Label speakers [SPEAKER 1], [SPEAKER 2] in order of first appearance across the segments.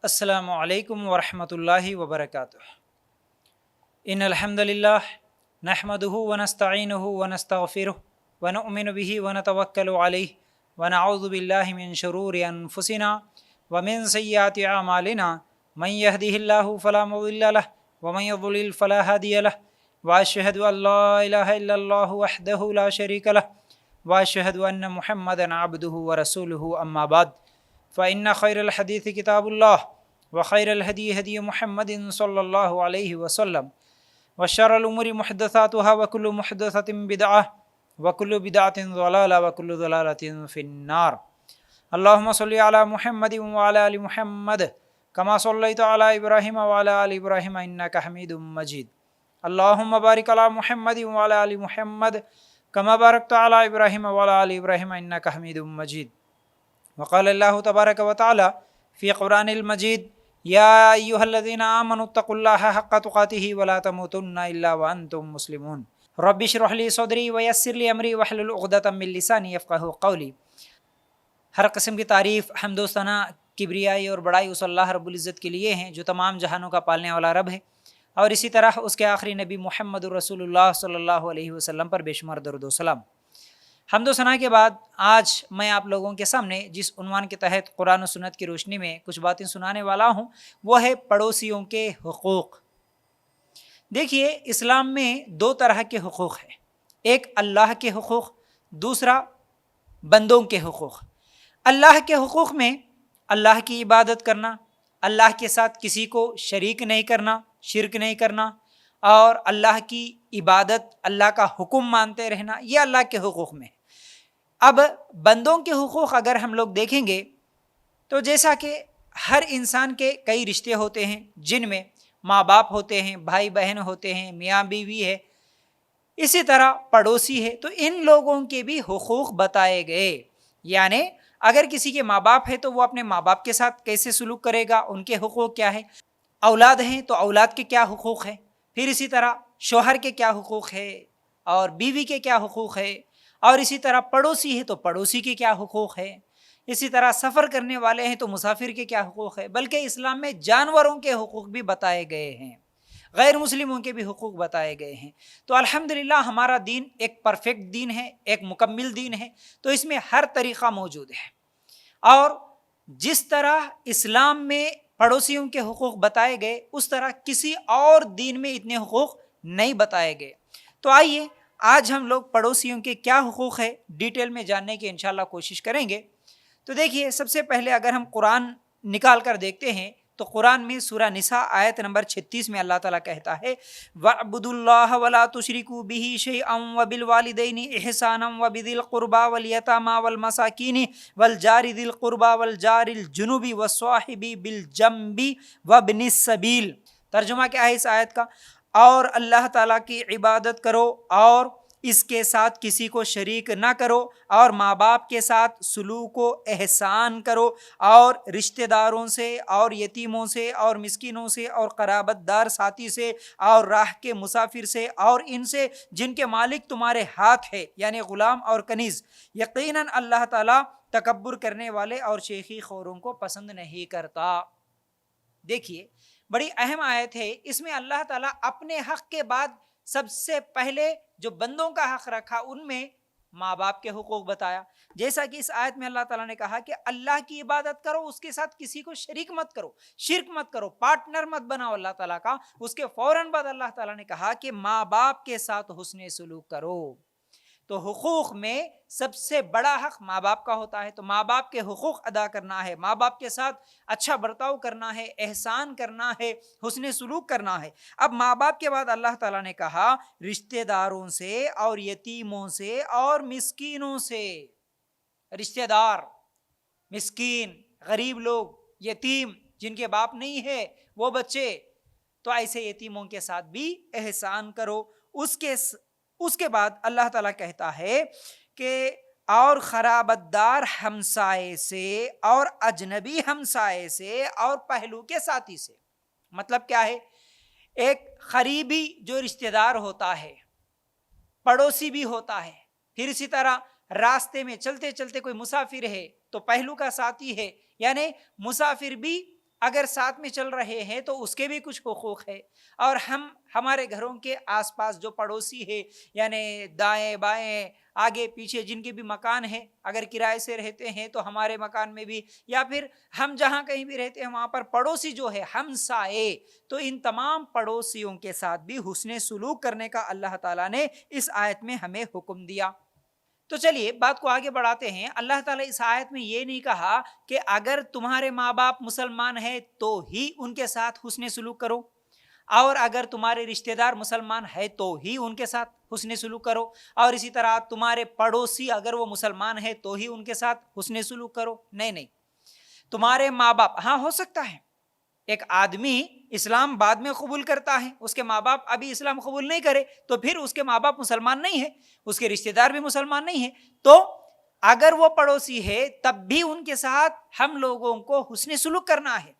[SPEAKER 1] السلام علیکم ورحمۃ اللہ وبرکاتہ۔ ان الحمد للہ نحمده ونستعینه ونستغفره ونؤمن به ونتوکل علیہ ونعوذ باللہ من شرور انفسنا ومن سیئات اعمالنا من يهده الله فلا مضل له ومن يضلل فلا هادي له واشهد ان لا اله الا الله وحده لا شريك له واشهد ان محمدا عبده ورسوله اما بعد فإن خیر الحدیث کتاب اللہ وخیر الہدی ہدی محمد صلی اللہ علیہ وسلم وشر الامور محدثاتها وکل محدثۃ بدعہ وکل بدعۃ ضلالہ وکل ضلالۃ فی النار۔ اللہم صلی علی محمد وعلی آل محمد کما صلیت علی ابراہیم وعلی آل ابراہیم انک حمید مجید۔ اللہم بارک علی محمد وعلی آل محمد کما بارکت علی ابراہیم وعلی آل ابراہیم انک حمید مجید۔ وقال اللہ تبارک و تعالی فی قرآن المجید یا ایہا الذین آمنوا اتقوا اللہ حق تقاتہ ولا تموتن الا وانتم مسلمون۔ رب اشرح لی صدری ویسر لی امری واحلل عقدۃ من لسانی یفقہوا قولی۔ ہر قسم کی تعریف، حمد و ثنا، کبریائی اور بڑائی اس اللہ رب العزت کے لیے ہیں جو تمام جہانوں کا پالنے والا رب ہے، اور اسی طرح اس کے آخری نبی محمد رسول اللہ صلی اللہ علیہ وسلم پر بے شمار درود و سلام۔ حمد و ثنا کے بعد آج میں آپ لوگوں کے سامنے جس عنوان کے تحت قرآن و سنت کی روشنی میں کچھ باتیں سنانے والا ہوں وہ ہے پڑوسیوں کے حقوق۔ دیکھیے، اسلام میں دو طرح کے حقوق ہیں، ایک اللہ کے حقوق، دوسرا بندوں کے حقوق۔ اللہ کے حقوق میں اللہ کی عبادت کرنا، اللہ کے ساتھ کسی کو شریک نہیں کرنا، شرک نہیں کرنا، اور اللہ کی عبادت، اللہ کا حکم مانتے رہنا، یہ اللہ کے حقوق میں ہے۔ اب بندوں کے حقوق اگر ہم لوگ دیکھیں گے تو جیسا کہ ہر انسان کے کئی رشتے ہوتے ہیں جن میں ماں باپ ہوتے ہیں، بھائی بہن ہوتے ہیں، میاں بیوی ہے، اسی طرح پڑوسی ہے، تو ان لوگوں کے بھی حقوق بتائے گئے۔ یعنی اگر کسی کے ماں باپ ہے تو وہ اپنے ماں باپ کے ساتھ کیسے سلوک کرے گا، ان کے حقوق کیا ہے، اولاد ہیں تو اولاد کے کیا حقوق ہے، پھر اسی طرح شوہر کے کیا حقوق ہے اور بیوی کے کیا حقوق ہے، اور اسی طرح پڑوسی ہے تو پڑوسی کے کیا حقوق ہے، اسی طرح سفر کرنے والے ہیں تو مسافر کے کیا حقوق ہے، بلکہ اسلام میں جانوروں کے حقوق بھی بتائے گئے ہیں، غیر مسلموں کے بھی حقوق بتائے گئے ہیں۔ تو الحمدللہ ہمارا دین ایک پرفیکٹ دین ہے، ایک مکمل دین ہے، تو اس میں ہر طریقہ موجود ہے، اور جس طرح اسلام میں پڑوسیوں کے حقوق بتائے گئے اس طرح کسی اور دین میں اتنے حقوق نہیں بتائے گئے۔ تو آئیے آج ہم لوگ پڑوسیوں کے کیا حقوق ہے ڈیٹیل میں جاننے کی انشاءاللہ کوشش کریں گے۔ تو دیکھیے، سب سے پہلے اگر ہم قرآن نکال کر دیکھتے ہیں تو قرآن میں سورہ نساء آیت نمبر 36 میں اللہ تعالیٰ کہتا ہے وَاعْبُدُوا اللَّهَ وَلَا تُشْرِكُوا بِهِ شَيْئًا وَبِالْوَالِدَيْنِ إِحْسَانًا وَبِذِي الْقُرْبَى وَالْيَتَامَى وَالْمَسَاكِينِ وَالْجَارِ ذِي الْقُرْبَى وَالْجَارِ الْجُنُبِ وَالصَّاحِبِ بِالْجَنبِ وَابْنِ السَّبِيلِ۔ ترجمہ کیا ہے اس آیت کا؟ اور اللہ تعالیٰ کی عبادت کرو اور اس کے ساتھ کسی کو شریک نہ کرو، اور ماں باپ کے ساتھ سلوک و احسان کرو، اور رشتہ داروں سے اور یتیموں سے اور مسکینوں سے اور قرابت دار ساتھی سے اور راہ کے مسافر سے اور ان سے جن کے مالک تمہارے ہاتھ ہے، یعنی غلام اور کنیز۔ یقیناً اللہ تعالیٰ تکبر کرنے والے اور شیخی خوروں کو پسند نہیں کرتا۔ دیکھیے، بڑی اہم آیت ہے، اس میں اللہ تعالیٰ اپنے حق کے بعد سب سے پہلے جو بندوں کا حق رکھا ان میں ماں باپ کے حقوق بتایا، جیسا کہ اس آیت میں اللہ تعالیٰ نے کہا کہ اللہ کی عبادت کرو، اس کے ساتھ کسی کو شریک مت کرو، شرک مت کرو، پارٹنر مت بناؤ اللہ تعالیٰ کا۔ اس کے فوراً بعد اللہ تعالیٰ نے کہا کہ ماں باپ کے ساتھ حسن سلوک کرو۔ تو حقوق میں سب سے بڑا حق ماں باپ کا ہوتا ہے، تو ماں باپ کے حقوق ادا کرنا ہے، ماں باپ کے ساتھ اچھا برتاؤ کرنا ہے، احسان کرنا ہے، حسن سلوک کرنا ہے۔ اب ماں باپ کے بعد اللہ تعالیٰ نے کہا رشتہ داروں سے اور یتیموں سے اور مسکینوں سے۔ رشتہ دار، مسکین، غریب لوگ، یتیم جن کے باپ نہیں ہے وہ بچے، تو ایسے یتیموں کے ساتھ بھی احسان کرو۔ اس کے بعد اللہ تعالیٰ کہتا ہے کہ اور خرابت دار ہمسائے سے اور اجنبی ہمسائے سے اور پہلو کے ساتھی سے۔ مطلب کیا ہے؟ ایک قریبی جو رشتہ دار ہوتا ہے، پڑوسی بھی ہوتا ہے، پھر اسی طرح راستے میں چلتے چلتے کوئی مسافر ہے تو پہلو کا ساتھی ہے، یعنی مسافر بھی اگر ساتھ میں چل رہے ہیں تو اس کے بھی کچھ حقوق ہے، اور ہمارے گھروں کے آس پاس جو پڑوسی ہے، یعنی دائیں بائیں آگے پیچھے جن کے بھی مکان ہے، اگر کرائے سے رہتے ہیں تو ہمارے مکان میں بھی، یا پھر ہم جہاں کہیں بھی رہتے ہیں وہاں پر پڑوسی جو ہے ہمسائے، تو ان تمام پڑوسیوں کے ساتھ بھی حسن سلوک کرنے کا اللہ تعالیٰ نے اس آیت میں ہمیں حکم دیا۔ تو چلیے بات کو آگے بڑھاتے ہیں۔ اللہ تعالیٰ اس آیت میں یہ نہیں کہا کہ اگر تمہارے ماں باپ مسلمان ہیں تو ہی ان کے ساتھ حسن سلوک کرو، اور اگر تمہارے رشتہ دار مسلمان ہے تو ہی ان کے ساتھ حسن سلوک کرو، اور اسی طرح تمہارے پڑوسی اگر وہ مسلمان ہے تو ہی ان کے ساتھ حسن سلوک کرو۔ نہیں، تمہارے ماں باپ، ہاں ہو سکتا ہے ایک آدمی اسلام بعد میں قبول کرتا ہے، اس کے ماں باپ ابھی اسلام قبول نہیں کرے، تو پھر اس کے ماں باپ مسلمان نہیں ہیں، اس کے رشتہ دار بھی مسلمان نہیں ہیں، تو اگر وہ پڑوسی ہے تب بھی ان کے ساتھ ہم لوگوں کو حسن سلوک کرنا ہے،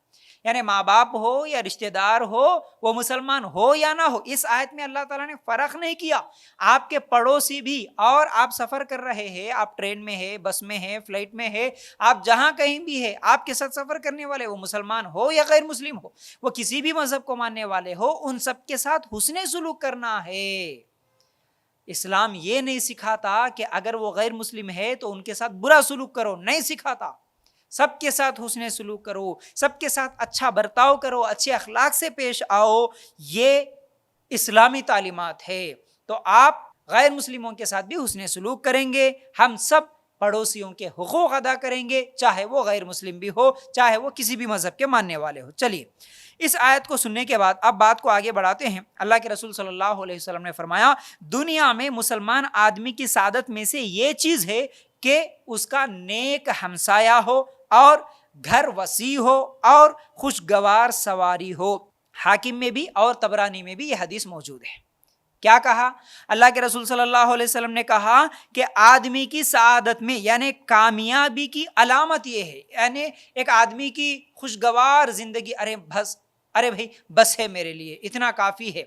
[SPEAKER 1] یعنی ماں باپ ہو یا رشتہ دار ہو، وہ مسلمان ہو یا نہ ہو۔ اس آیت میں اللہ تعالیٰ نے فرق نہیں کیا، آپ کے پڑوسی بھی، اور آپ سفر کر رہے ہیں، آپ ٹرین میں ہے، بس میں ہے، فلائٹ میں ہے، آپ جہاں کہیں بھی ہے، آپ کے ساتھ سفر کرنے والے وہ مسلمان ہو یا غیر مسلم ہو، وہ کسی بھی مذہب کو ماننے والے ہو، ان سب کے ساتھ حسن سلوک کرنا ہے۔ اسلام یہ نہیں سکھاتا کہ اگر وہ غیر مسلم ہے تو ان کے ساتھ برا سلوک کرو، نہیں سکھاتا، سب کے ساتھ حسن سلوک کرو، سب کے ساتھ اچھا برتاؤ کرو، اچھے اخلاق سے پیش آؤ، یہ اسلامی تعلیمات ہے۔ تو آپ غیر مسلموں کے ساتھ بھی حسن سلوک کریں گے، ہم سب پڑوسیوں کے حقوق ادا کریں گے، چاہے وہ غیر مسلم بھی ہو، چاہے وہ کسی بھی مذہب کے ماننے والے ہو۔ چلیے اس آیت کو سننے کے بعد اب بات کو آگے بڑھاتے ہیں۔ اللہ کے رسول صلی اللہ علیہ وسلم نے فرمایا، دنیا میں مسلمان آدمی کی سعادت میں سے یہ چیز ہے کہ اس کا نیک ہمسایہ ہو، اور گھر وسیع ہو، اور خوشگوار سواری ہو۔ حاکم میں بھی اور طبرانی میں بھی یہ حدیث موجود ہے۔ کیا کہا؟ اللہ کے رسول صلی اللہ علیہ وسلم نے کہا کہ آدمی کی سعادت میں، یعنی کامیابی کی علامت یہ ہے، یعنی ایک آدمی کی خوشگوار زندگی، ارے بھائی بس ہے، میرے لیے اتنا کافی ہے،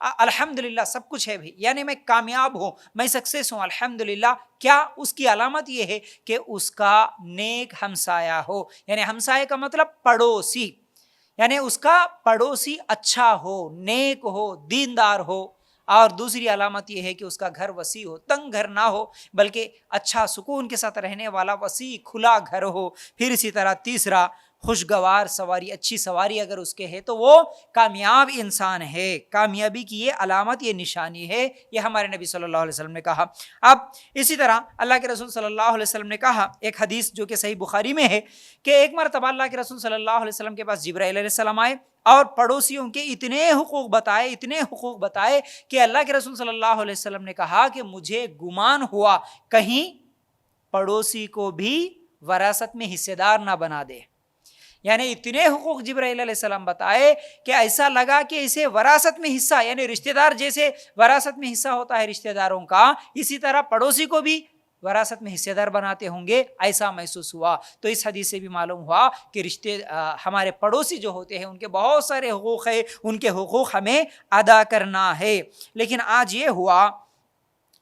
[SPEAKER 1] الحمدللہ سب کچھ ہے بھائی، یعنی میں کامیاب ہوں، میں سکسیس ہوں الحمدللہ۔ کیا اس کی علامت یہ ہے کہ اس کا نیک ہمسایہ ہو، یعنی ہمسایہ کا مطلب پڑوسی، یعنی اس کا پڑوسی اچھا ہو، نیک ہو، دیندار ہو۔ اور دوسری علامت یہ ہے کہ اس کا گھر وسیع ہو، تنگ گھر نہ ہو، بلکہ اچھا سکون کے ساتھ رہنے والا وسیع کھلا گھر ہو۔ پھر اسی طرح تیسرا، خوشگوار سواری، اچھی سواری اگر اس کے ہے تو وہ کامیاب انسان ہے۔ کامیابی کی یہ علامت، یہ نشانی ہے، یہ ہمارے نبی صلی اللہ علیہ وسلم نے کہا۔ اب اسی طرح اللہ کے رسول صلی اللہ علیہ وسلم نے کہا، ایک حدیث جو کہ صحیح بخاری میں ہے، کہ ایک مرتبہ اللہ کے رسول صلی اللہ علیہ وسلم کے پاس جبرائیل علیہ السلام آئے، اور پڑوسیوں کے اتنے حقوق بتائے کہ اللہ کے رسول صلی اللہ علیہ وسلم نے کہا کہ مجھے گمان ہوا کہیں پڑوسی کو بھی وراثت میں حصے دار نہ بنا دے، یعنی اتنے حقوق جبرائیل علیہ السلام بتائے کہ ایسا لگا کہ اسے وراثت میں حصہ، یعنی رشتہ دار جیسے وراثت میں حصہ ہوتا ہے رشتہ داروں کا، اسی طرح پڑوسی کو بھی وراثت میں حصے دار بناتے ہوں گے، ایسا محسوس ہوا۔ تو اس حدیث سے بھی معلوم ہوا کہ ہمارے پڑوسی جو ہوتے ہیں ان کے بہت سارے حقوق ہیں، ان کے حقوق ہمیں ادا کرنا ہے۔ لیکن آج یہ ہوا،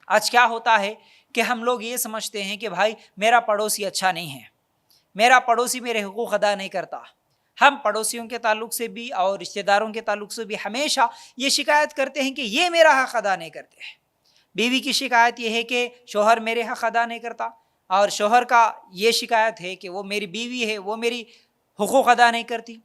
[SPEAKER 1] آج کیا ہوتا ہے کہ ہم لوگ یہ سمجھتے ہیں کہ بھائی میرا پڑوسی اچھا نہیں ہے، میرا پڑوسی میرے حقوق ادا نہیں کرتا۔ ہم پڑوسیوں کے تعلق سے بھی اور رشتہ داروں کے تعلق سے بھی ہمیشہ یہ شکایت کرتے ہیں کہ یہ میرا حق ادا نہیں کرتے ہیں۔ بیوی کی شکایت یہ ہے کہ شوہر میرے حق ادا نہیں کرتا، اور شوہر کا یہ شکایت ہے کہ وہ میری بیوی ہے، وہ میری حقوق ادا نہیں کرتی۔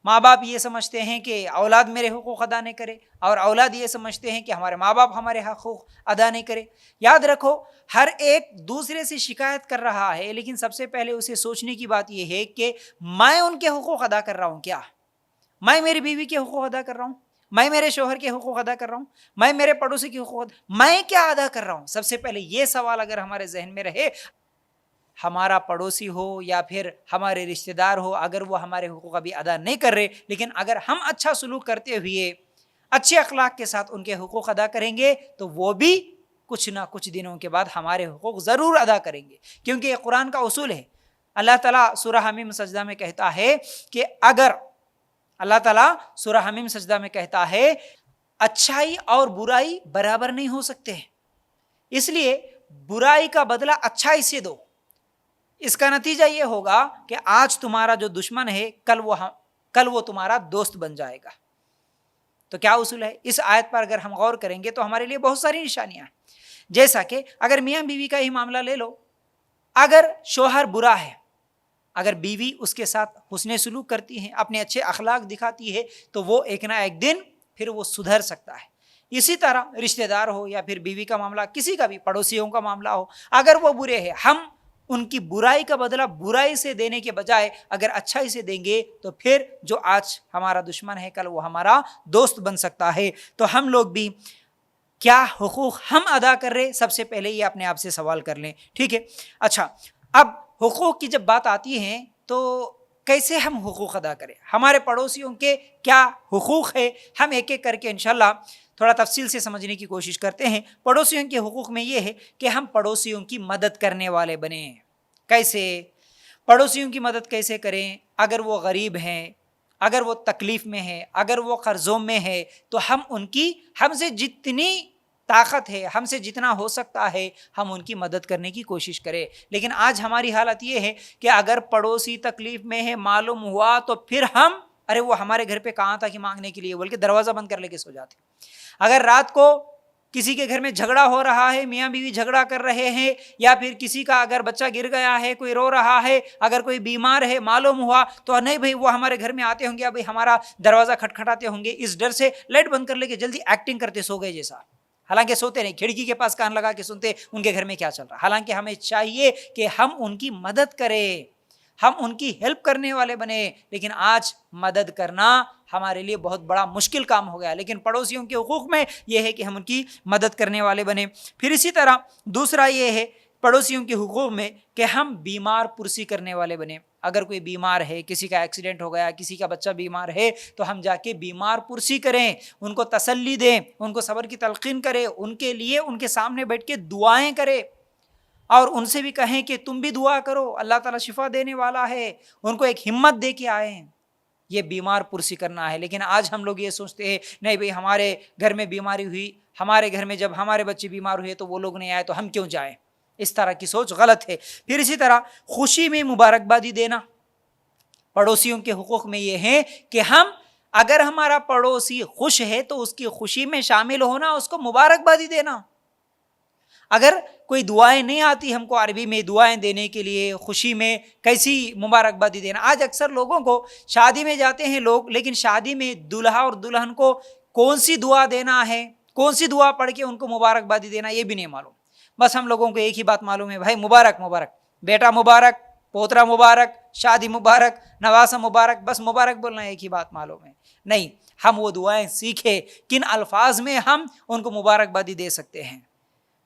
[SPEAKER 1] ماں باپ یہ سمجھتے ہیں کہ اولاد میرے حقوق ادا نہیں کرے، اور اولاد یہ سمجھتے ہیں کہ ہمارے ماں باپ ہمارے حقوق ادا نہیں کرے۔ یاد رکھو، ہر ایک دوسرے سے شکایت کر رہا ہے، لیکن سب سے پہلے اسے سوچنے کی بات یہ ہے کہ میں ان کے حقوق ادا کر رہا ہوں کیا؟ میں میری بیوی کے حقوق ادا کر رہا ہوں، میں میرے شوہر کے حقوق ادا کر رہا ہوں، میں میرے پڑوسی کے حقوق میں کیا ادا کر رہا ہوں؟ سب سے پہلے یہ سوال اگر ہمارے ذہن میں رہے، ہمارا پڑوسی ہو یا پھر ہمارے رشتہ دار ہو، اگر وہ ہمارے حقوق ابھی ادا نہیں کر رہے، لیکن اگر ہم اچھا سلوک کرتے ہوئے اچھے اخلاق کے ساتھ ان کے حقوق ادا کریں گے تو وہ بھی کچھ نہ کچھ دنوں کے بعد ہمارے حقوق ضرور ادا کریں گے، کیونکہ یہ قرآن کا اصول ہے۔ اللہ تعالیٰ سورہ حمیم سجدہ میں کہتا ہے کہ اچھائی اور برائی برابر نہیں ہو سکتے، اس لیے برائی کا بدلہ اچھائی سے دو۔ اس کا نتیجہ یہ ہوگا کہ آج تمہارا جو دشمن ہے کل وہ کل وہ تمہارا دوست بن جائے گا۔ تو کیا اصول ہے؟ اس آیت پر اگر ہم غور کریں گے تو ہمارے لیے بہت ساری نشانیاں ہیں۔ جیسا کہ اگر میاں بیوی کا ہی معاملہ لے لو، اگر شوہر برا ہے، اگر بیوی اس کے ساتھ حسن سلوک کرتی ہے، اپنے اچھے اخلاق دکھاتی ہے، تو وہ ایک نہ ایک دن پھر وہ سدھر سکتا ہے۔ اسی طرح رشتہ دار ہو یا پھر بیوی کا معاملہ، کسی کا بھی پڑوسیوں کا معاملہ ہو، اگر وہ برے ہیں، ہم ان کی برائی کا بدلہ برائی سے دینے کے بجائے اگر اچھائی سے دیں گے تو پھر جو آج ہمارا دشمن ہے کل وہ ہمارا دوست بن سکتا ہے۔ تو ہم لوگ بھی کیا حقوق ہم ادا کر رہے، سب سے پہلے یہ اپنے آپ سے سوال کر لیں، ٹھیک ہے؟ اچھا، اب حقوق کی جب بات آتی ہے تو کیسے ہم حقوق ادا کریں، ہمارے پڑوسیوں کے کیا حقوق ہے، ہم ایک ایک کر کے انشاءاللہ تھوڑا تفصیل سے سمجھنے کی کوشش کرتے ہیں۔ پڑوسیوں کے حقوق میں یہ ہے کہ ہم پڑوسیوں کی مدد کرنے والے بنیں۔ کیسے پڑوسیوں کی مدد کیسے کریں؟ اگر وہ غریب ہیں، اگر وہ تکلیف میں ہے، اگر وہ قرضوں میں ہے، تو ہم سے جتنی طاقت ہے، ہم سے جتنا ہو سکتا ہے ہم ان کی مدد کرنے کی کوشش کریں۔ لیکن آج ہماری حالت یہ ہے کہ اگر پڑوسی تکلیف میں ہے معلوم ہوا تو پھر ارے وہ ہمارے گھر پہ کہاں تھا کہ مانگنے کے لیے، بلکہ دروازہ بند کر لے کے سو جاتے۔ اگر رات کو کسی کے گھر میں جھگڑا ہو رہا ہے، میاں بیوی جھگڑا کر رہے ہیں، یا پھر کسی کا اگر بچہ گر گیا ہے، کوئی رو رہا ہے، اگر کوئی بیمار ہے معلوم ہوا، تو نہیں بھائی وہ ہمارے گھر میں آتے ہوں گے، ابھی ہمارا دروازہ کھٹکھٹاتے ہوں گے، اس ڈر سے لائٹ بند کر لے کے جلدی ایکٹنگ کرتے سو گئے جیسا، حالانکہ سوتے نہیں، کھڑکی کے پاس کان لگا کے سنتے ان کے گھر میں کیا چل رہا۔ حالانکہ ہمیں چاہیے کہ ہم ان کی مدد کریں، ہم ان کی ہیلپ کرنے والے بنے، لیکن آج مدد کرنا ہمارے لیے بہت بڑا مشکل کام ہو گیا۔ لیکن پڑوسیوں کے حقوق میں یہ ہے کہ ہم ان کی مدد کرنے والے بنے۔ پھر اسی طرح دوسرا یہ ہے پڑوسیوں کے حقوق میں کہ ہم بیمار پرسی کرنے والے بنے۔ اگر کوئی بیمار ہے، کسی کا ایکسیڈنٹ ہو گیا، کسی کا بچہ بیمار ہے، تو ہم جا کے بیمار پرسی کریں، ان کو تسلی دیں، ان کو صبر کی تلقین کریں، ان کے لیے ان کے سامنے بیٹھ کے دعائیں کریں، اور ان سے بھی کہیں کہ تم بھی دعا کرو، اللہ تعالیٰ شفا دینے والا ہے، ان کو ایک ہمت دے کے آئیں۔ یہ بیمار پرسی کرنا ہے۔ لیکن آج ہم لوگ یہ سوچتے ہیں نہیں بھئی ہمارے گھر میں بیماری ہوئی، ہمارے گھر میں جب ہمارے بچے بیمار ہوئے تو وہ لوگ نہیں آئے تو ہم کیوں جائیں؟ اس طرح کی سوچ غلط ہے۔ پھر اسی طرح خوشی میں مبارکبادی دینا، پڑوسیوں کے حقوق میں یہ ہے کہ اگر ہمارا پڑوسی خوش ہے تو اس کی خوشی میں شامل ہونا، اس کو مبارکبادی دینا۔ اگر کوئی دعائیں نہیں آتی ہم کو عربی میں دعائیں دینے کے لیے، خوشی میں کیسی مبارکبادی دینا؟ آج اکثر لوگوں کو شادی میں جاتے ہیں لوگ، لیکن شادی میں دلہا اور دلہن کو کون سی دعا دینا ہے، کون سی دعا پڑھ کے ان کو مبارکبادی دینا، یہ بھی نہیں معلوم۔ بس ہم لوگوں کو ایک ہی بات معلوم ہے، بھائی مبارک مبارک، بیٹا مبارک، پوترا مبارک، شادی مبارک، نواسہ مبارک، بس مبارک بولنا ایک ہی بات معلوم ہے۔ نہیں، ہم وہ دعائیں سیکھے کن الفاظ میں ہم ان کو مبارکبادی دے سکتے ہیں۔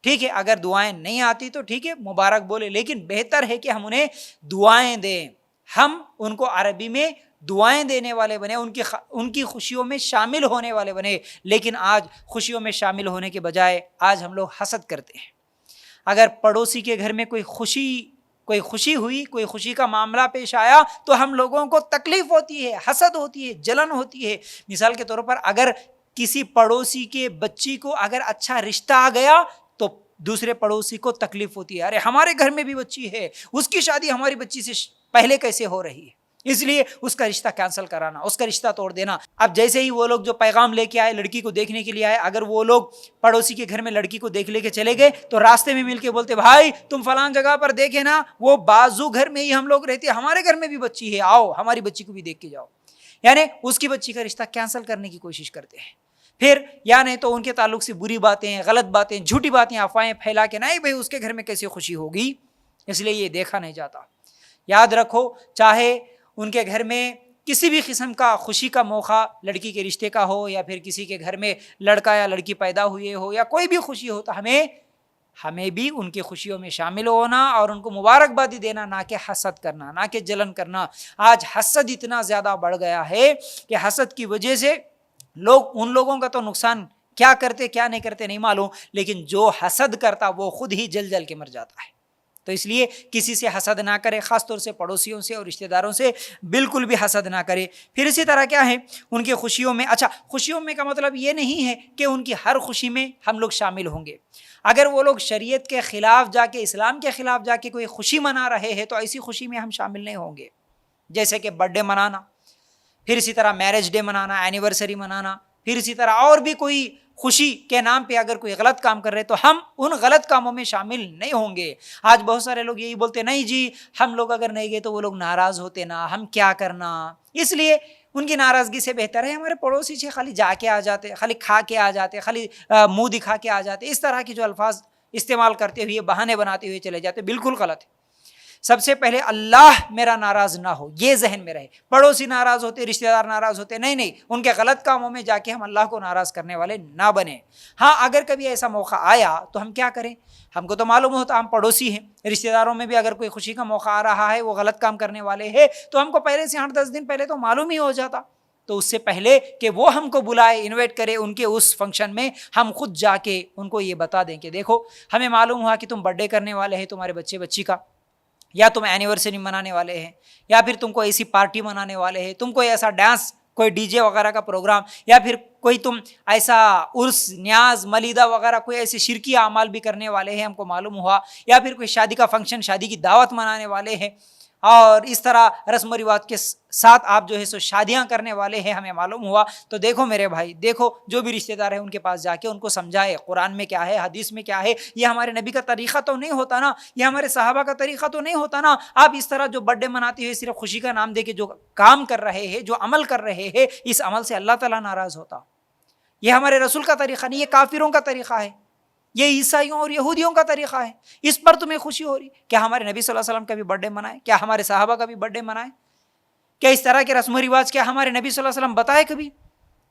[SPEAKER 1] ٹھیک ہے، اگر دعائیں نہیں آتی تو ٹھیک ہے مبارک بولے، لیکن بہتر ہے کہ ہم انہیں دعائیں دیں، ہم ان کو عربی میں دعائیں دینے والے بنے، ان کی خوشیوں میں شامل ہونے والے بنے۔ لیکن آج خوشیوں میں شامل ہونے کے بجائے آج ہم لوگ حسد کرتے ہیں۔ اگر پڑوسی کے گھر میں کوئی خوشی ہوئی، کوئی خوشی کا معاملہ پیش آیا تو ہم لوگوں کو تکلیف ہوتی ہے، حسد ہوتی ہے، جلن ہوتی ہے۔ مثال کے طور پر اگر کسی پڑوسی کے بچی کو اگر اچھا رشتہ آ گیا تو دوسرے پڑوسی کو تکلیف ہوتی ہے، ارے ہمارے گھر میں بھی بچی ہے، اس کی شادی ہماری بچی سے پہلے کیسے ہو رہی ہے، اس لیے اس کا رشتہ کینسل کرانا، اس کا رشتہ توڑ دینا۔ اب جیسے ہی وہ لوگ جو پیغام لے کے آئے، لڑکی کو دیکھنے کے لیے آئے، اگر وہ لوگ پڑوسی کے گھر میں لڑکی کو دیکھ لے کے چلے گئے تو راستے میں مل کے بولتے بھائی تم فلان جگہ پر دیکھے نا، وہ بازو گھر میں ہی ہم لوگ رہتے، ہمارے گھر میں بھی بچی ہے، آؤ ہماری بچی کو بھی دیکھ کے جاؤ، یعنی اس کی بچی کا رشتہ کینسل کرنے کی کوشش کرتے ہیں۔ پھر یا نہیں تو ان کے تعلق سے بری باتیں، غلط باتیں، جھوٹی باتیں، افواہیں پھیلا کے نہیں بھائی اس کے گھر میں کیسے خوشی ہوگی، اس لیے یہ دیکھا نہیں جاتا۔ یاد رکھو، چاہے ان کے گھر میں کسی بھی قسم کا خوشی کا موقع لڑکی کے رشتے کا ہو، یا پھر کسی کے گھر میں لڑکا یا لڑکی پیدا ہوئے ہو، یا کوئی بھی خوشی ہو، تو ہمیں بھی ان کی خوشیوں میں شامل ہونا اور ان کو مبارکبادی دینا، نہ کہ حسد کرنا، نہ کہ جلن کرنا۔ آج حسد اتنا زیادہ بڑھ گیا ہے کہ حسد کی وجہ سے ان لوگوں کا تو نقصان کیا کرتے کیا نہیں کرتے نہیں معلوم، لیکن جو حسد کرتا وہ خود ہی جل کے مر جاتا ہے۔ تو اس لیے کسی سے حسد نہ کرے، خاص طور سے پڑوسیوں سے اور رشتہ داروں سے بالکل بھی حسد نہ کرے۔ پھر اسی طرح کیا ہے ان کی خوشیوں میں، خوشیوں میں کا مطلب یہ نہیں ہے کہ ان کی ہر خوشی میں ہم لوگ شامل ہوں گے۔ اگر وہ لوگ شریعت کے خلاف جا کے، اسلام کے خلاف جا کے کوئی خوشی منا رہے ہیں تو ایسی خوشی میں ہم شامل نہیں ہوں گے۔ جیسے کہ برتھ ڈے منانا، پھر اسی طرح میرج ڈے منانا، اینیورسری منانا، پھر اسی طرح اور بھی کوئی خوشی کے نام پہ اگر کوئی غلط کام کر رہے تو ہم ان غلط کاموں میں شامل نہیں ہوں گے۔ آج بہت سارے لوگ یہی بولتے نہیں جی ہم لوگ اگر نہیں گئے تو وہ لوگ ناراض ہوتے نا، ہم کیا کرنا، اس لیے ان کی ناراضگی سے بہتر ہے ہمارے پڑوسی سے خالی جا کے آ جاتے، خالی کھا کے آ جاتے، خالی منہ دکھا کے آ جاتے، اس طرح کے جو الفاظ استعمال کرتے ہوئے بہانے بناتے ہوئے چلے جاتے، بالکل غلط ہے۔ سب سے پہلے اللہ میرا ناراض نہ ہو، یہ ذہن میں رہے۔ پڑوسی ناراض ہوتے، رشتہ دار ناراض ہوتے، نہیں، ان کے غلط کاموں میں جا کے ہم اللہ کو ناراض کرنے والے نہ بنیں۔ ہاں اگر کبھی ایسا موقع آیا تو ہم کیا کریں، ہم کو تو معلوم ہوتا ہم پڑوسی ہیں، رشتہ داروں میں بھی اگر کوئی خوشی کا موقع آ رہا ہے، وہ غلط کام کرنے والے ہیں تو ہم کو پہلے سے 8-10 دن پہلے تو معلوم ہی ہو جاتا، تو اس سے پہلے کہ وہ ہم کو بلائے، انوائٹ کرے ان کے اس فنکشن میں، ہم خود جا کے ان کو یہ بتا دیں کہ دیکھو ہمیں معلوم ہوا کہ تم برتھ ڈے کرنے والے ہیں تمہارے بچے بچی کا، یا تم اینیورسری منانے والے ہیں، یا پھر تم کو ایسی پارٹی منانے والے ہیں، تم کو ایسا ڈانس، کوئی ڈی جے وغیرہ کا پروگرام، یا پھر کوئی تم ایسا عرس، نیاز، ملیدہ وغیرہ کوئی ایسے شرکی اعمال بھی کرنے والے ہیں ہم کو معلوم ہوا، یا پھر کوئی شادی کا فنکشن، شادی کی دعوت منانے والے ہیں، اور اس طرح رسم و رواج کے ساتھ آپ جو ہے سو شادیاں کرنے والے ہیں، ہمیں معلوم ہوا، تو دیکھو میرے بھائی، دیکھو جو بھی رشتہ دار ہیں ان کے پاس جا کے ان کو سمجھائے قرآن میں کیا ہے، حدیث میں کیا ہے، یہ ہمارے نبی کا طریقہ تو نہیں ہوتا نا، یہ ہمارے صحابہ کا طریقہ تو نہیں ہوتا نا، آپ اس طرح جو برتھ ڈے مناتے ہوئے صرف خوشی کا نام دے کے جو کام کر رہے ہیں، جو عمل کر رہے ہیں، اس عمل سے اللہ تعالیٰ ناراض ہوتا، یہ ہمارے رسول کا طریقہ نہیں، یہ کافروں کا طریقہ ہے، یہ عیسائیوں اور یہودیوں کا طریقہ ہے، اس پر تمہیں خوشی ہو رہی؟ کیا ہمارے نبی صلی اللہ علیہ وسلم کا بھی برتھ ڈے منائے؟ کیا ہمارے صحابہ کا بھی برتھ ڈے منائے؟ کیا اس طرح کے رسم و رواج کیا ہمارے نبی صلی اللہ علیہ وسلم بتائے کبھی؟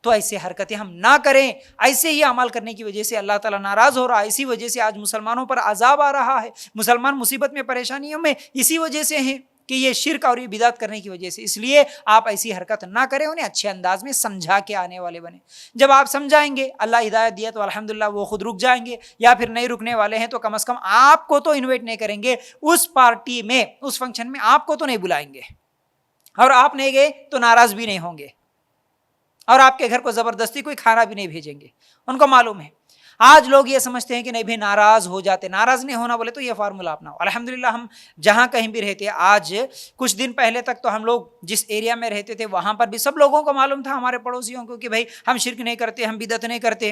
[SPEAKER 1] تو ایسے حرکتیں ہم نہ کریں، ایسے ہی عمل کرنے کی وجہ سے اللہ تعالیٰ ناراض ہو رہا ہے، اسی وجہ سے آج مسلمانوں پر عذاب آ رہا ہے، مسلمان مصیبت میں، پریشانیوں میں اسی وجہ سے ہیں کہ یہ شرک اور یہ بدعت کرنے کی وجہ سے، اس لیے آپ ایسی حرکت نہ کریں، انہیں اچھے انداز میں سمجھا کے آنے والے بنیں۔ جب آپ سمجھائیں گے، اللہ ہدایت دیا تو الحمدللہ وہ خود رک جائیں گے، یا پھر نہیں رکنے والے ہیں تو کم از کم آپ کو تو انوائٹ نہیں کریں گے اس پارٹی میں، اس فنکشن میں آپ کو تو نہیں بلائیں گے، اور آپ نہیں گئے تو ناراض بھی نہیں ہوں گے، اور آپ کے گھر کو زبردستی کوئی کھانا بھی نہیں بھیجیں گے، ان کو معلوم ہے۔ آج لوگ یہ سمجھتے ہیں کہ نہیں بھی ناراض ہو جاتے، ناراض نہیں ہونا بولے تو یہ فارمولہ اپناؤ۔ الحمدللہ ہم جہاں کہیں بھی رہتے، آج کچھ دن پہلے تک تو ہم لوگ جس ایریا میں رہتے تھے وہاں پر بھی سب لوگوں کو معلوم تھا، ہمارے پڑوسیوں کو، کہ بھائی ہم شرک نہیں کرتے، ہم بدعت نہیں کرتے،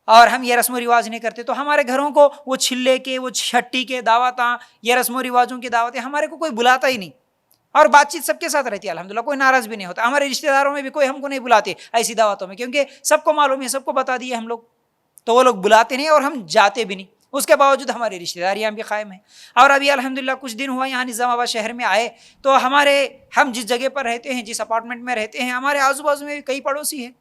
[SPEAKER 1] اور ہم یہ رسم و رواج نہیں کرتے، تو ہمارے گھروں کو وہ چھلے کے، وہ چھٹی کے دعوتاں، یہ رسم و رواجوں کی دعوتیں ہمارے کو کوئی بلاتا ہی نہیں، اور بات چیت سب کے ساتھ رہتی ہے، الحمدللہ کوئی ناراض بھی نہیں ہوتا۔ ہمارے رشتہ داروں میں بھی کوئی ہم کو نہیں بلاتے ایسی دعوتوں میں، کیونکہ سب کو معلوم ہے، سب کو بتا دیے ہم لوگ، تو وہ لوگ بلاتے نہیں اور ہم جاتے بھی نہیں، اس کے باوجود ہماری رشتہ داریاں بھی قائم ہیں۔ اور ابھی الحمدللہ کچھ دن ہوا یہاں نظام آباد شہر میں آئے تو ہم جس جگہ پر رہتے ہیں، جس اپارٹمنٹ میں رہتے ہیں، ہمارے آزو بازو میں بھی کئی پڑوسی ہیں،